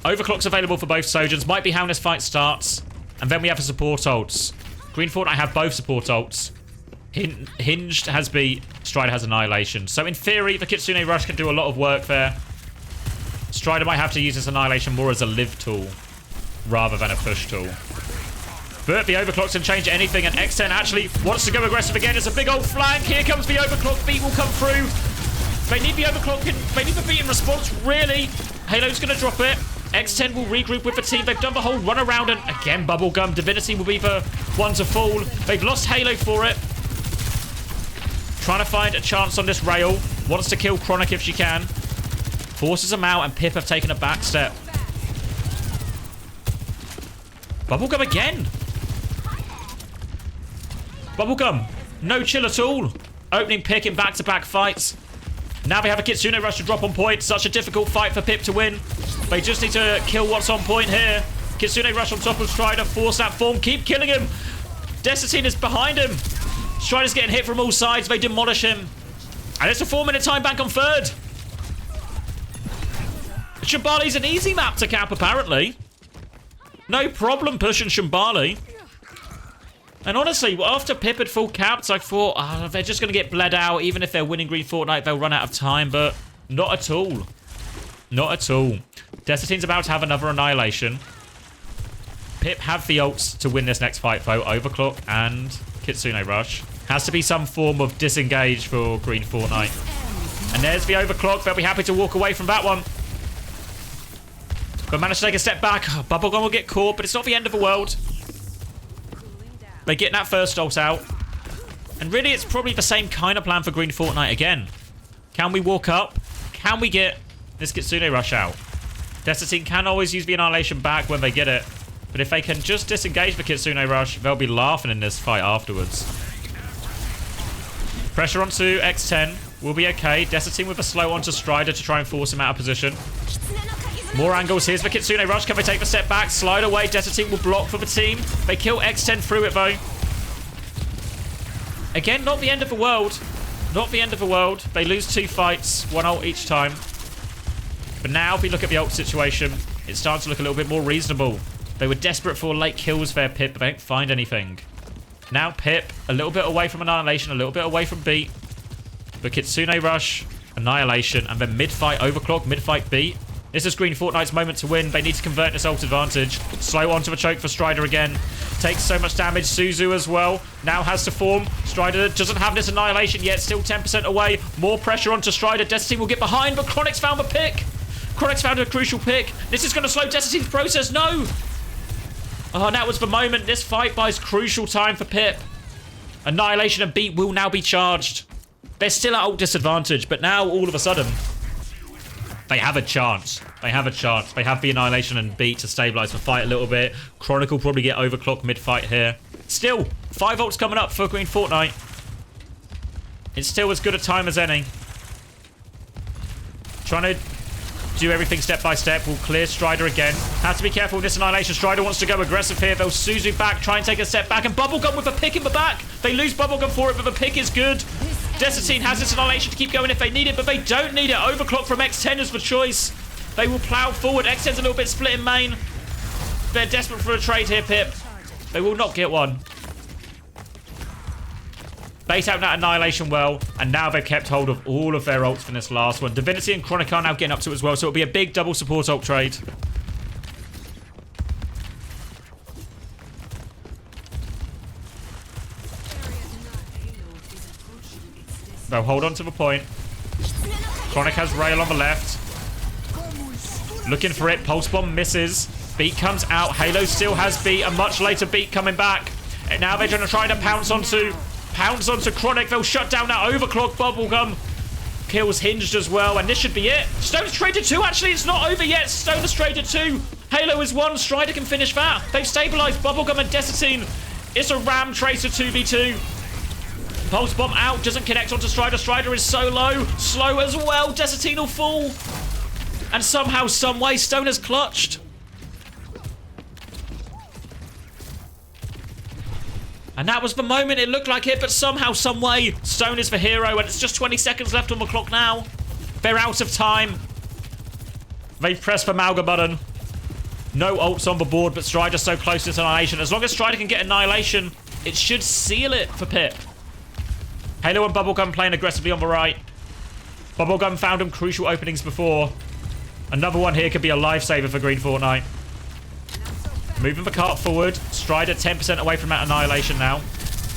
Overclock's available for both Sojans. Might be how this fight starts. And then we have the support ults. Green Fortnite have both support ults. Hinged has B, Strider has Annihilation. So in theory, the Kitsune rush can do a lot of work there. Strider might have to use this Annihilation more as a live tool rather than a push tool. But the overclocks can change anything, and X10 actually wants to go aggressive again. It's a big old flank. Here comes the overclock. Beat will come through. They need the overclock. They need the beat in response, really. Halo's going to drop it. X10 will regroup with the team. They've done the whole run around, and again, Bubblegum. Divinity will be the one to fall. They've lost Halo for it. Trying to find a chance on this rail. Wants to kill Chronic if she can. Forces them out, and Pip have taken a back step. Bubblegum again. Bubblegum. No chill at all. Opening pick in back-to-back fights. Now they have a Kitsune rush to drop on point. Such a difficult fight for Pip to win. They just need to kill what's on point here. Kitsune rush on top of Strider. Force that form. Keep killing him. Desatine is behind him. Strider's getting hit from all sides. They demolish him. And it's a 4-minute time bank on third. Shambhali's an easy map to cap, apparently. No problem pushing Shambhali. And honestly, after Pip had full capped, I thought, oh, they're just going to get bled out. Even if they're winning Green Fortnite, they'll run out of time. But not at all. Not at all. Desatine's about to have another Annihilation. Pip have the ults to win this next fight, though. Overclock and Kitsune rush. Has to be some form of disengage for Green Fortnite. And there's the overclock. They'll be happy to walk away from that one. But managed to take a step back. Bubblegum will get caught, but it's not the end of the world. They get that first ult out. And really, it's probably the same kind of plan for Green Fortnite again. Can we walk up? Can we get this Kitsune rush out? Desatine can always use the Annihilation back when they get it. But if they can just disengage the Kitsune rush, they'll be laughing in this fight afterwards. Pressure onto X10. Will be okay. Desatine with a slow onto Strider to try and force him out of position. More angles. Here's the Kitsune rush. Can they take the step back? Slide away. Desatine will block for the team. They kill X10 through it, though. Again, not the end of the world. Not the end of the world. They lose 2 fights. 1 ult each time. But now, if we look at the ult situation, it's starting to look a little bit more reasonable. They were desperate for late kills there, Pip, but they don't find anything. Now, Pip, a little bit away from Annihilation, a little bit away from beat. The Kitsune rush, Annihilation, and then mid-fight overclock, mid-fight beat. This is Green Fortnite's moment to win. They need to convert this ult advantage. Slow onto the choke for Strider again. Takes so much damage. Suzu as well. Now has to form. Strider doesn't have this annihilation yet. Still 10% away. More pressure onto Strider. Destin will get behind, but Chronic's found a pick. Chronic's found a crucial pick. This is going to slow Destin's process. No! Oh, that was the moment. This fight buys crucial time for Pip. Annihilation and Beat will now be charged. They're still at ult disadvantage, but now all of a sudden, they have a chance. They have a chance. They have the Annihilation and Beat to stabilize the fight a little bit. Chronic will probably get overclocked mid-fight here. Still, 5 ults coming up for Green Fortnite. It's still as good a time as any. Trying to do everything step by step. We'll clear Strider again. Have to be careful with this Annihilation. Strider wants to go aggressive here. They'll Suzu back, try and take a step back. And Bubblegum with a pick in the back. They lose Bubblegum for it, but the pick is good. Desitine has this Annihilation to keep going if they need it, but they don't need it. Overclock from X10 is the choice. They will plow forward. X10's a little bit split in main. They're desperate for a trade here, Pip. They will not get one. Bait out that Annihilation well, and now they've kept hold of all of their ults from this last one. Divinity and Chronic are now getting up to it as well, so it'll be a big double support ult trade. They'll hold on to the point. Chronic has Rail on the left. Looking for it. Pulse Bomb misses. Beat comes out. Halo still has Beat. A much later Beat coming back. And now they're going to try to pounce onto Chronic. They'll shut down that overclock. Bubblegum kills Hinged as well. And this should be it. Stone's traded 2. Actually, it's not over yet. Stone has traded 2. Halo is 1. Strider can finish that. They've stabilized Bubblegum and Desitine. It's a Ram Tracer 2v2. Pulse Bomb out, doesn't connect onto Strider. Strider is so low. Slow as well. Desitine will fall. And somehow, someway, Stone has clutched. And that was the moment. It looked like it, but somehow, someway, Stone is the hero. And it's just 20 seconds left on the clock now. They're out of time. They've pressed the Malga button. No ults on the board, but Strider's so close to Annihilation. As long as Strider can get Annihilation, it should seal it for Pip. Halo and Bubblegum playing aggressively on the right. Bubblegum found them crucial openings before. Another one here could be a lifesaver for Green Fortnite. Moving the cart forward. Strider 10% away from that Annihilation now.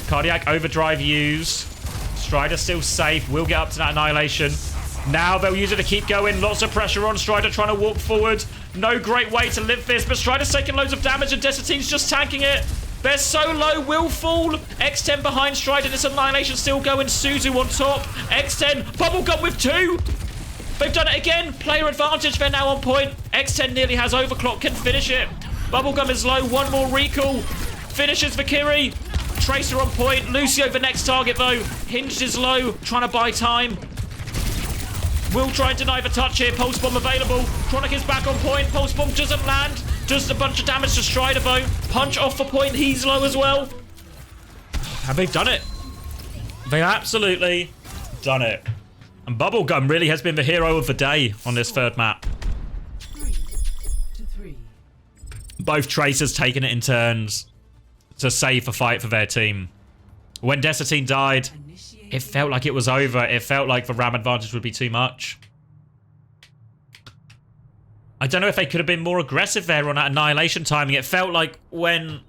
Cardiac Overdrive used. Strider still safe. Will get up to that Annihilation. Now they'll use it to keep going. Lots of pressure on Strider trying to walk forward. No great way to live this, but Strider's taking loads of damage and Desitine's just tanking it. They're so low, will fall. X10 behind Strider. This Annihilation still going. Suzu on top. X10, Bubblegum with 2. They've done it again. Player advantage. They're now on point. X10 nearly has overclock. Can finish it. Bubblegum is low. One more recall. Finishes Valkyrie. Tracer on point. Lucio the next target though. Hinged is low. Trying to buy time. Will try and deny the touch here. Pulse Bomb available. Chronic is back on point. Pulse Bomb doesn't land. Does a bunch of damage to Strider though. Punch off the point. He's low as well. And they've done it. They've absolutely done it. And Bubblegum really has been the hero of the day on this third map. 3-3. Both Tracers taking it in turns to save the fight for their team. When Desitine died, it felt like it was over. It felt like the Ram advantage would be too much. I don't know if they could have been more aggressive there on that Annihilation timing. It felt like when...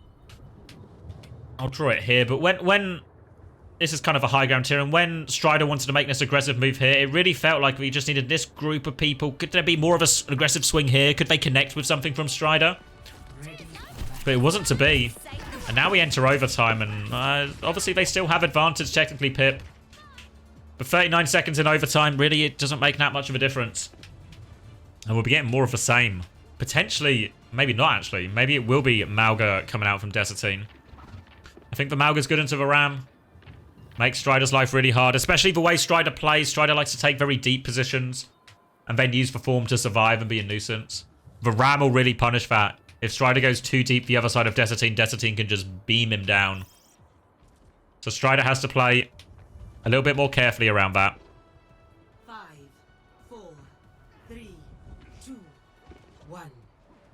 I'll draw it here, but when this is kind of a high ground tier, and when Strider wanted to make this aggressive move here, it really felt like we just needed this group of people. Could there be more of an aggressive swing here? Could they connect with something from Strider? But it wasn't to be. And now we enter overtime, and obviously they still have advantage, technically, Pip. But 39 seconds in overtime, really, it doesn't make that much of a difference. And we'll be getting more of the same. Potentially, maybe not actually. Maybe it will be Malga coming out from Desitine. I think the Malga's good into the Ram. Makes Strider's life really hard, especially the way Strider plays. Strider likes to take very deep positions and then use the form to survive and be a nuisance. The Ram will really punish that. If Strider goes too deep the other side of Desitine, Desitine can just beam him down. So Strider has to play a little bit more carefully around that. 5, 4, 3, 2, 1.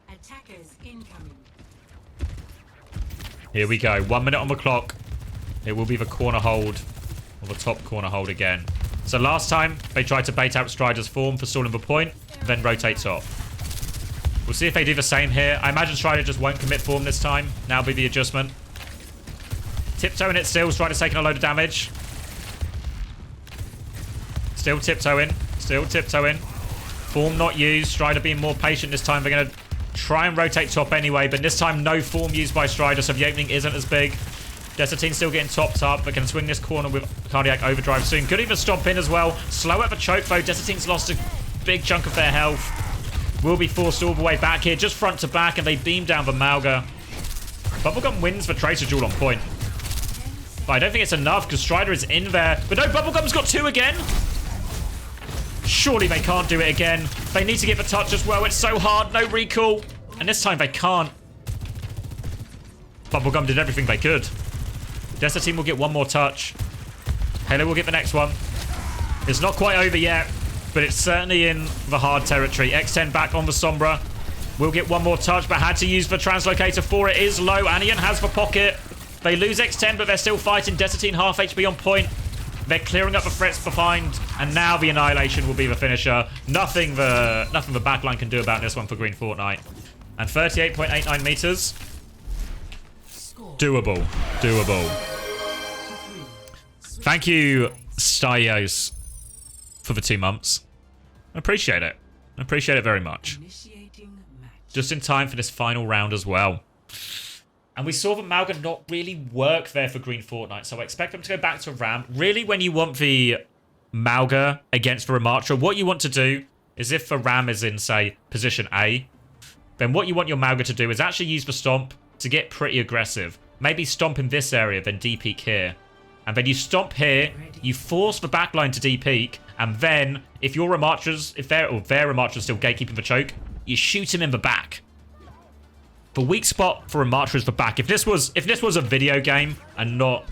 Attackers incoming. Here we go. 1 minute on the clock. It will be the corner hold, or the top corner hold again. So last time, they tried to bait out Strider's form for stalling the point, then rotate top. We'll see if they do the same here. I imagine Strider just won't commit form this time. Now be the adjustment. Tiptoeing it still. Strider's taking a load of damage. Still tiptoeing. Still tiptoeing. Form not used. Strider being more patient this time. They're going to try and rotate top anyway, but this time no form used by Strider, so the opening isn't as big. Desatine still getting topped up, but can swing this corner with Cardiac Overdrive soon. Could even stomp in as well. Slow at the choke, though. Desatine's lost a big chunk of their health. Will be forced all the way back here, just front to back, and they beam down the Mauga. Bubblegum wins the Tracer Duel on point. But I don't think it's enough, because Strider is in there. But no, Bubblegum's got 2 again. Surely they can't do it again. They need to get the touch as well. It's so hard. No recall. And this time they can't. Bubblegum did everything they could. Desatine will get 1 more touch. Halo will get the next one. It's not quite over yet, but it's certainly in the hard territory. X10 back on the Sombra. Will get 1 more touch, but had to use the translocator for it. Is low. Anian has the pocket. They lose X10, but they're still fighting. Desatine half HP on point. They're clearing up the threats behind, and now the Annihilation will be the finisher. Nothing the backline can do about this one for Green Fortnite. And 38.89 meters. Doable. Doable. Thank you, Styos, for the 2 months. I appreciate it. I appreciate it very much. Just in time for this final round as well. And we saw the Mauga not really work there for Green Fortnite, so I expect them to go back to Ram. Really, when you want the Mauga against the Ramattra, what you want to do is if the Ram is in, say, position A, then what you want your Mauga to do is actually use the Stomp to get pretty aggressive. Maybe Stomp in this area, then D-Peek here. And then you Stomp here, you force the backline to D-Peek, and then if your Ramattras, if their Ramattras still gatekeeping the choke, you shoot him in the back. The weak spot for Ramatra is the back. If this was a video game and not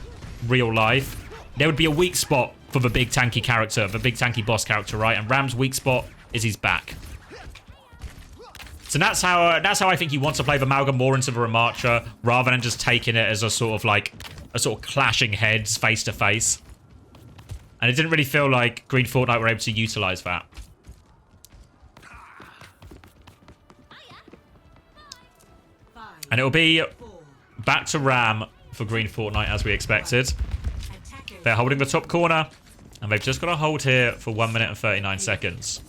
real life, there would be a weak spot for the big tanky character, the big tanky boss character, right? And Ram's weak spot is his back. So that's how I think he wants to play the Mauga more into the Ramatra, rather than just taking it as a sort of clashing heads face to face. And it didn't really feel like Green Fortnite were able to utilize that. And it'll be back to Ram for Green Fortnite as we expected. They're holding the top corner, and they've just got to hold here for 1 minute and 39 seconds.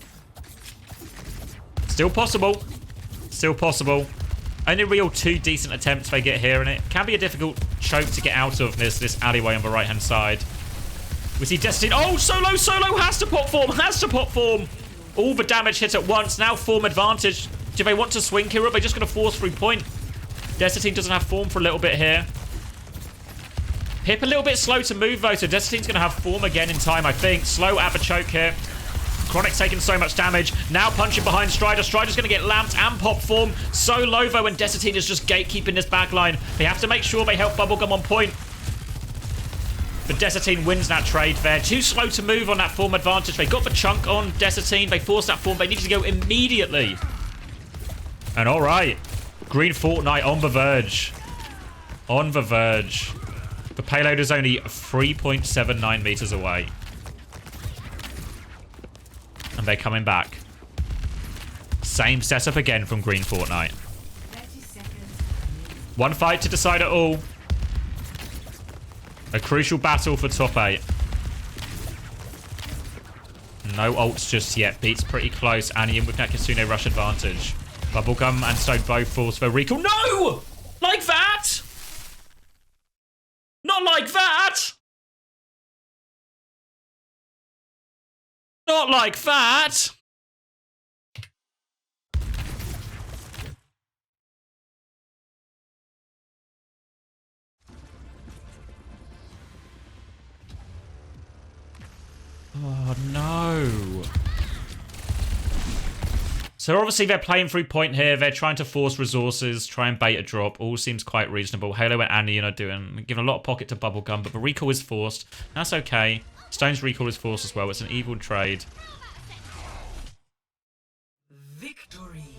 Still possible. Still possible. Only real 2 decent attempts they get here, and it can be a difficult choke to get out of this alleyway on the right-hand side. We see Destiny. Oh, Solo has to pop form. All the damage hit at once. Now form advantage. Do they want to swing here, or are they just going to force through point? Desatine doesn't have form for a little bit here. Pip a little bit slow to move, though, so Desatine's going to have form again in time, I think. Slow at the choke here. Chronic's taking so much damage. Now punching behind Strider. Strider's going to get lamped and pop form. So low, though, and Desatine is just gatekeeping this backline. They have to make sure they help Bubblegum on point. But Desatine wins that trade there. Too slow to move on that form advantage. They got the chunk on Desatine. They forced that form. They needed to go immediately. And all right. Green Fortnite on the verge. On the verge. The payload is only 3.79 meters away. And they're coming back. Same setup again from Green Fortnite. 1 fight to decide it all. A crucial battle for top 8. No ults just yet. Beats pretty close. Anian with that Kitsune rush advantage. Bubblegum and Stone both force for recall. No! Like that? Not like that! Not like that! Oh, no. So obviously they're playing through point here. They're trying to force resources, try and bait a drop. All seems quite reasonable. Halo and Andy are giving a lot of pocket to Bubblegum, but the recall is forced. That's okay. Stone's recall is forced as well. It's an evil trade. Victory.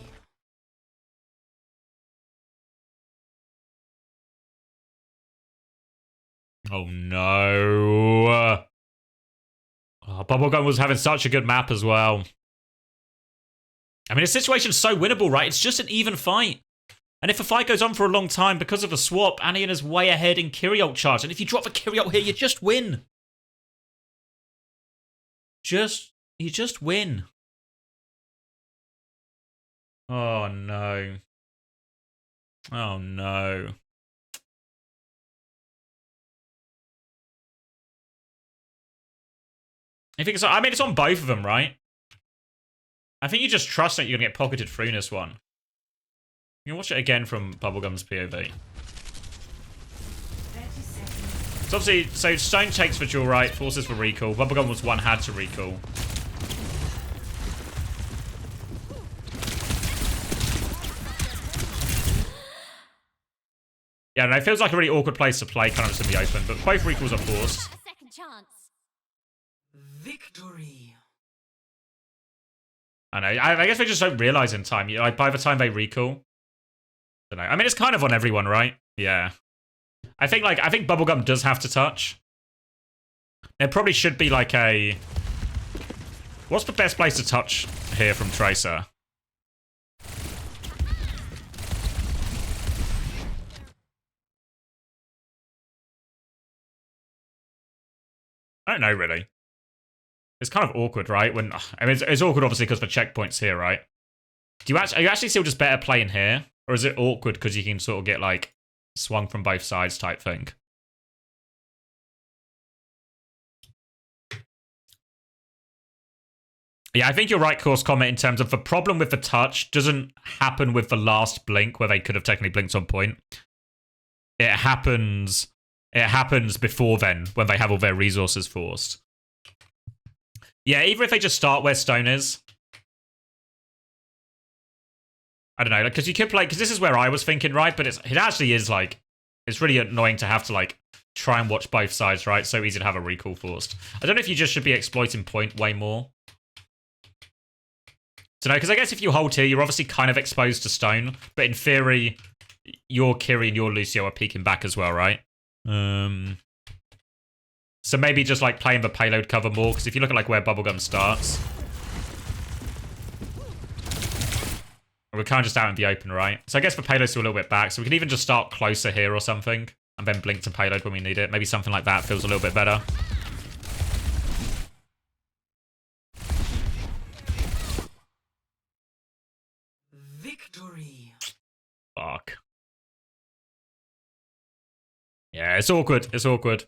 Oh no. Oh, Bubblegum was having such a good map as well. I mean, the situation's so winnable, right? It's just an even fight. And if a fight goes on for a long time because of the swap, Anian is way ahead in Kyriot charge. And if you drop a Kyriot here, you just win. You just win. Oh, no. Oh, no. I think I mean, it's on both of them, right? I think you just trust that you're going to get pocketed through this one. You can watch it again from Bubblegum's POV. So obviously, so Stone takes for dual right, forces for recall. Bubblegum was one, had to recall. Yeah, no, it feels like a really awkward place to play, kind of just in the open, but both recalls are forced. Second chance. Victory. I know. I guess they just don't realize in time. Like by the time they recall, I don't know. I mean, it's kind of on everyone, right? Yeah. I think Bubblegum does have to touch. There probably should be like a. What's the best place to touch here from Tracer? I don't know really. It's kind of awkward, right? When I mean, it's awkward obviously because the checkpoint's here, right? Are you actually still just better playing here, or is it awkward because you can sort of get like swung from both sides type thing? Yeah, I think you're right, Course Comment, in terms of the problem with the touch doesn't happen with the last blink where they could have technically blinked on point. It happens before then when they have all their resources forced. Yeah, either if they just start where Stone is. I don't know, because you could play, because this is where I was thinking, right? But it actually is like, it's really annoying to have to like try and watch both sides, right? So easy to have a recall forced. I don't know if you just should be exploiting point way more. So no, because I guess if you hold here, you're obviously kind of exposed to Stone, but in theory, your Kiri and your Lucio are peeking back as well, right? So maybe just like playing the payload cover more, because if you look at like where Bubblegum starts, we're kind of just out in the open, right? So I guess the payload's still a little bit back, so we can even just start closer here or something, and then blink to payload when we need it. Maybe something like that feels a little bit better. Victory. Fuck. Yeah, it's awkward. It's awkward.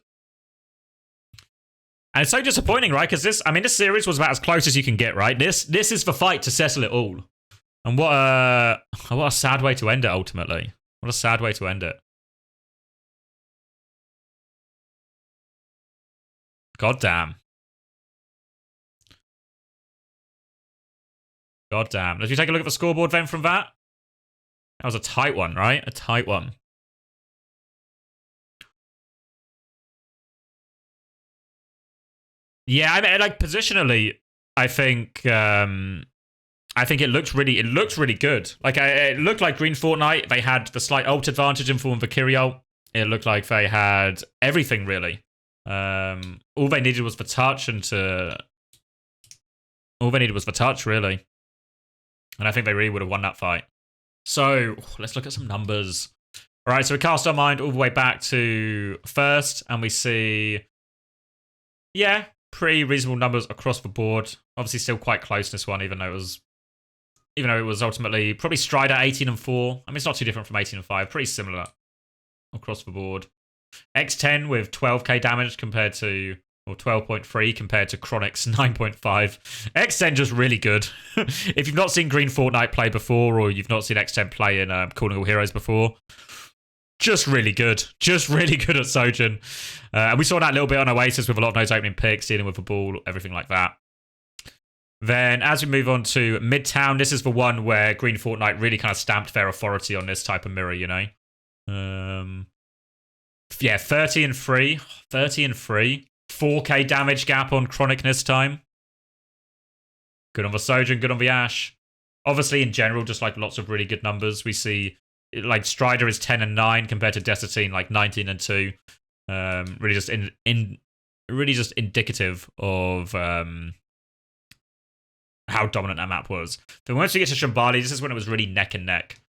And it's so disappointing, right? Because this series was about as close as you can get, right? This is the fight to settle it all. And what a sad way to end it, ultimately. What a sad way to end it. God damn. God damn. Let's take a look at the scoreboard then from that. That was a tight one, right? A tight one. Yeah, I mean, like positionally, I think it looked really good. Like it looked like Green Fortnite. They had the slight ult advantage in form of a Kyriot. It looked like they had everything really. All they needed was the touch really. And I think they really would have won that fight. So let's look at some numbers. All right, so we cast our mind all the way back to first, and we see, yeah, pretty reasonable numbers across the board. Obviously, still quite close this one, even though it was ultimately probably Strider 18-4. I mean, it's not too different from 18-5. Pretty similar across the board. X10 with 12k damage compared to, or 12.3 compared to Chronic's 9.5. X10 just really good. If you've not seen Green Fortnite play before, or you've not seen X10 play in Calling All Heroes before, just really good. Just really good at Sojourn. And we saw that a little bit on Oasis with a lot of those opening picks, dealing with the ball, everything like that. Then as we move on to Midtown, this is the one where Green Fortnite really kind of stamped their authority on this type of mirror, you know? Yeah, 30-3. 30-3. 4k damage gap on Chronic this time. Good on the Sojourn, good on the Ashe. Obviously, in general, just like lots of really good numbers. We see, like, Strider is 10-9 compared to Desatine, like 19-2. Really just indicative of how dominant that map was. Then once we get to Shambali, this is when it was really neck and neck.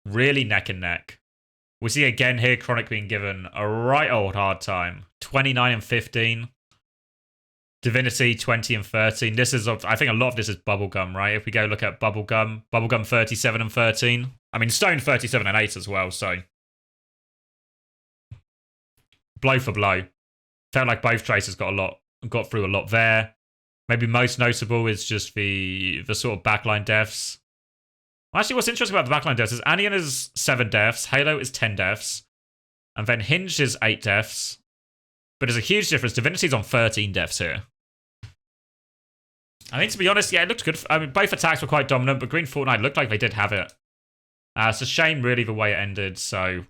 Really neck and neck. We see again here Chronic being given a right old hard time. 29 and 15. Divinity 20 and 13. This is, I think a lot of this is Bubblegum, right? If we go look at Bubblegum 37 and 13. I mean, Stone 37 and 8 as well, so. Blow for blow. Felt like both Tracers got through a lot there. Maybe most notable is just the sort of backline deaths. Actually, what's interesting about the backline deaths is Anion is 7 deaths, Halo is 10 deaths, and then Hinged is 8 deaths. But there's a huge difference. Divinity's on 13 deaths here. I think, to be honest, yeah, it looked good. I mean, both attacks were quite dominant, but Green Fortnite looked like they did have it. It's a shame, really, the way it ended. So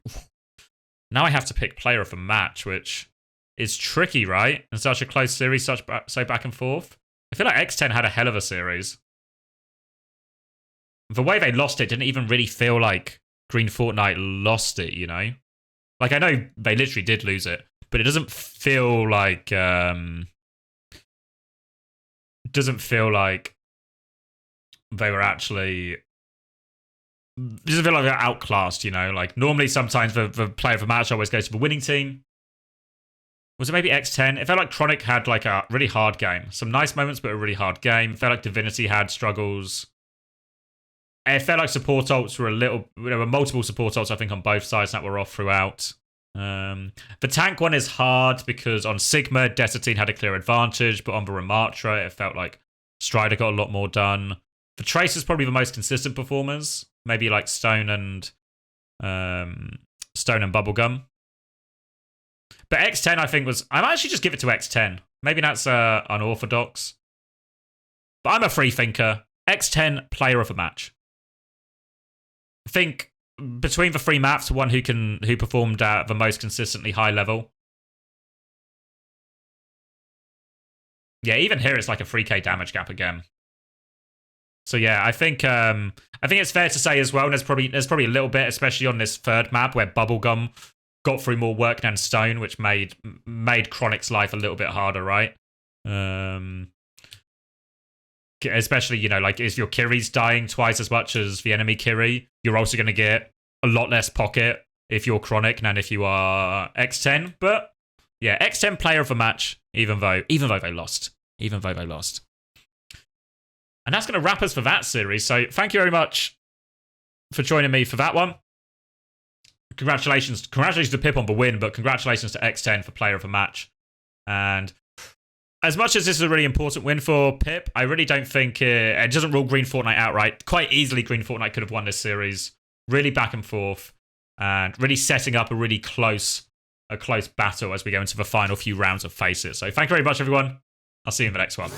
now I have to pick player of the match, which is tricky, right? In such a close series, so back and forth. I feel like X10 had a hell of a series. The way they lost it didn't even really feel like Green Fortnite lost it, you know? Like, I know they literally did lose it, but it doesn't feel like doesn't feel like they were actually, it doesn't feel like they're outclassed, you know? Like, normally sometimes the player of the match always goes to the winning team. Was it maybe X10? It felt like Chronic had like a really hard game. Some nice moments, but a really hard game. It felt like Divinity had struggles. It felt like support ults were there were multiple support ults, I think, on both sides that were off throughout. The tank one is hard because on Sigma, Desitine had a clear advantage, but on the Ramatra, it felt like Strider got a lot more done. The Tracer's probably the most consistent performers. Maybe like Stone and Bubblegum. But X10, I think, I might actually just give it to X10. Maybe that's unorthodox. But I'm a free thinker. X10, player of the match. I think between the 3 maps, one who performed at the most consistently high level. Yeah, even here it's like a 3k damage gap again. So yeah, I think it's fair to say as well. There's probably a little bit, especially on this 3rd map, where Bubblegum got through more work than Stone, which made Chronic's life a little bit harder, right? Especially, you know, like, if your Kiri's dying twice as much as the enemy Kiri, you're also going to get a lot less pocket if you're Chronic than if you are X10. But yeah, X10 player of the match, even though they lost. And that's going to wrap us for that series. So thank you very much for joining me for that one. Congratulations to Pip on the win, but congratulations to X10 for player of the match. And as much as this is a really important win for Pip, I really don't think it doesn't rule Green Fortnite outright. Quite easily, Green Fortnite could have won this series. Really back and forth, and really setting up a close battle as we go into the final few rounds of FACEIT. So thank you very much, everyone. I'll see you in the next one.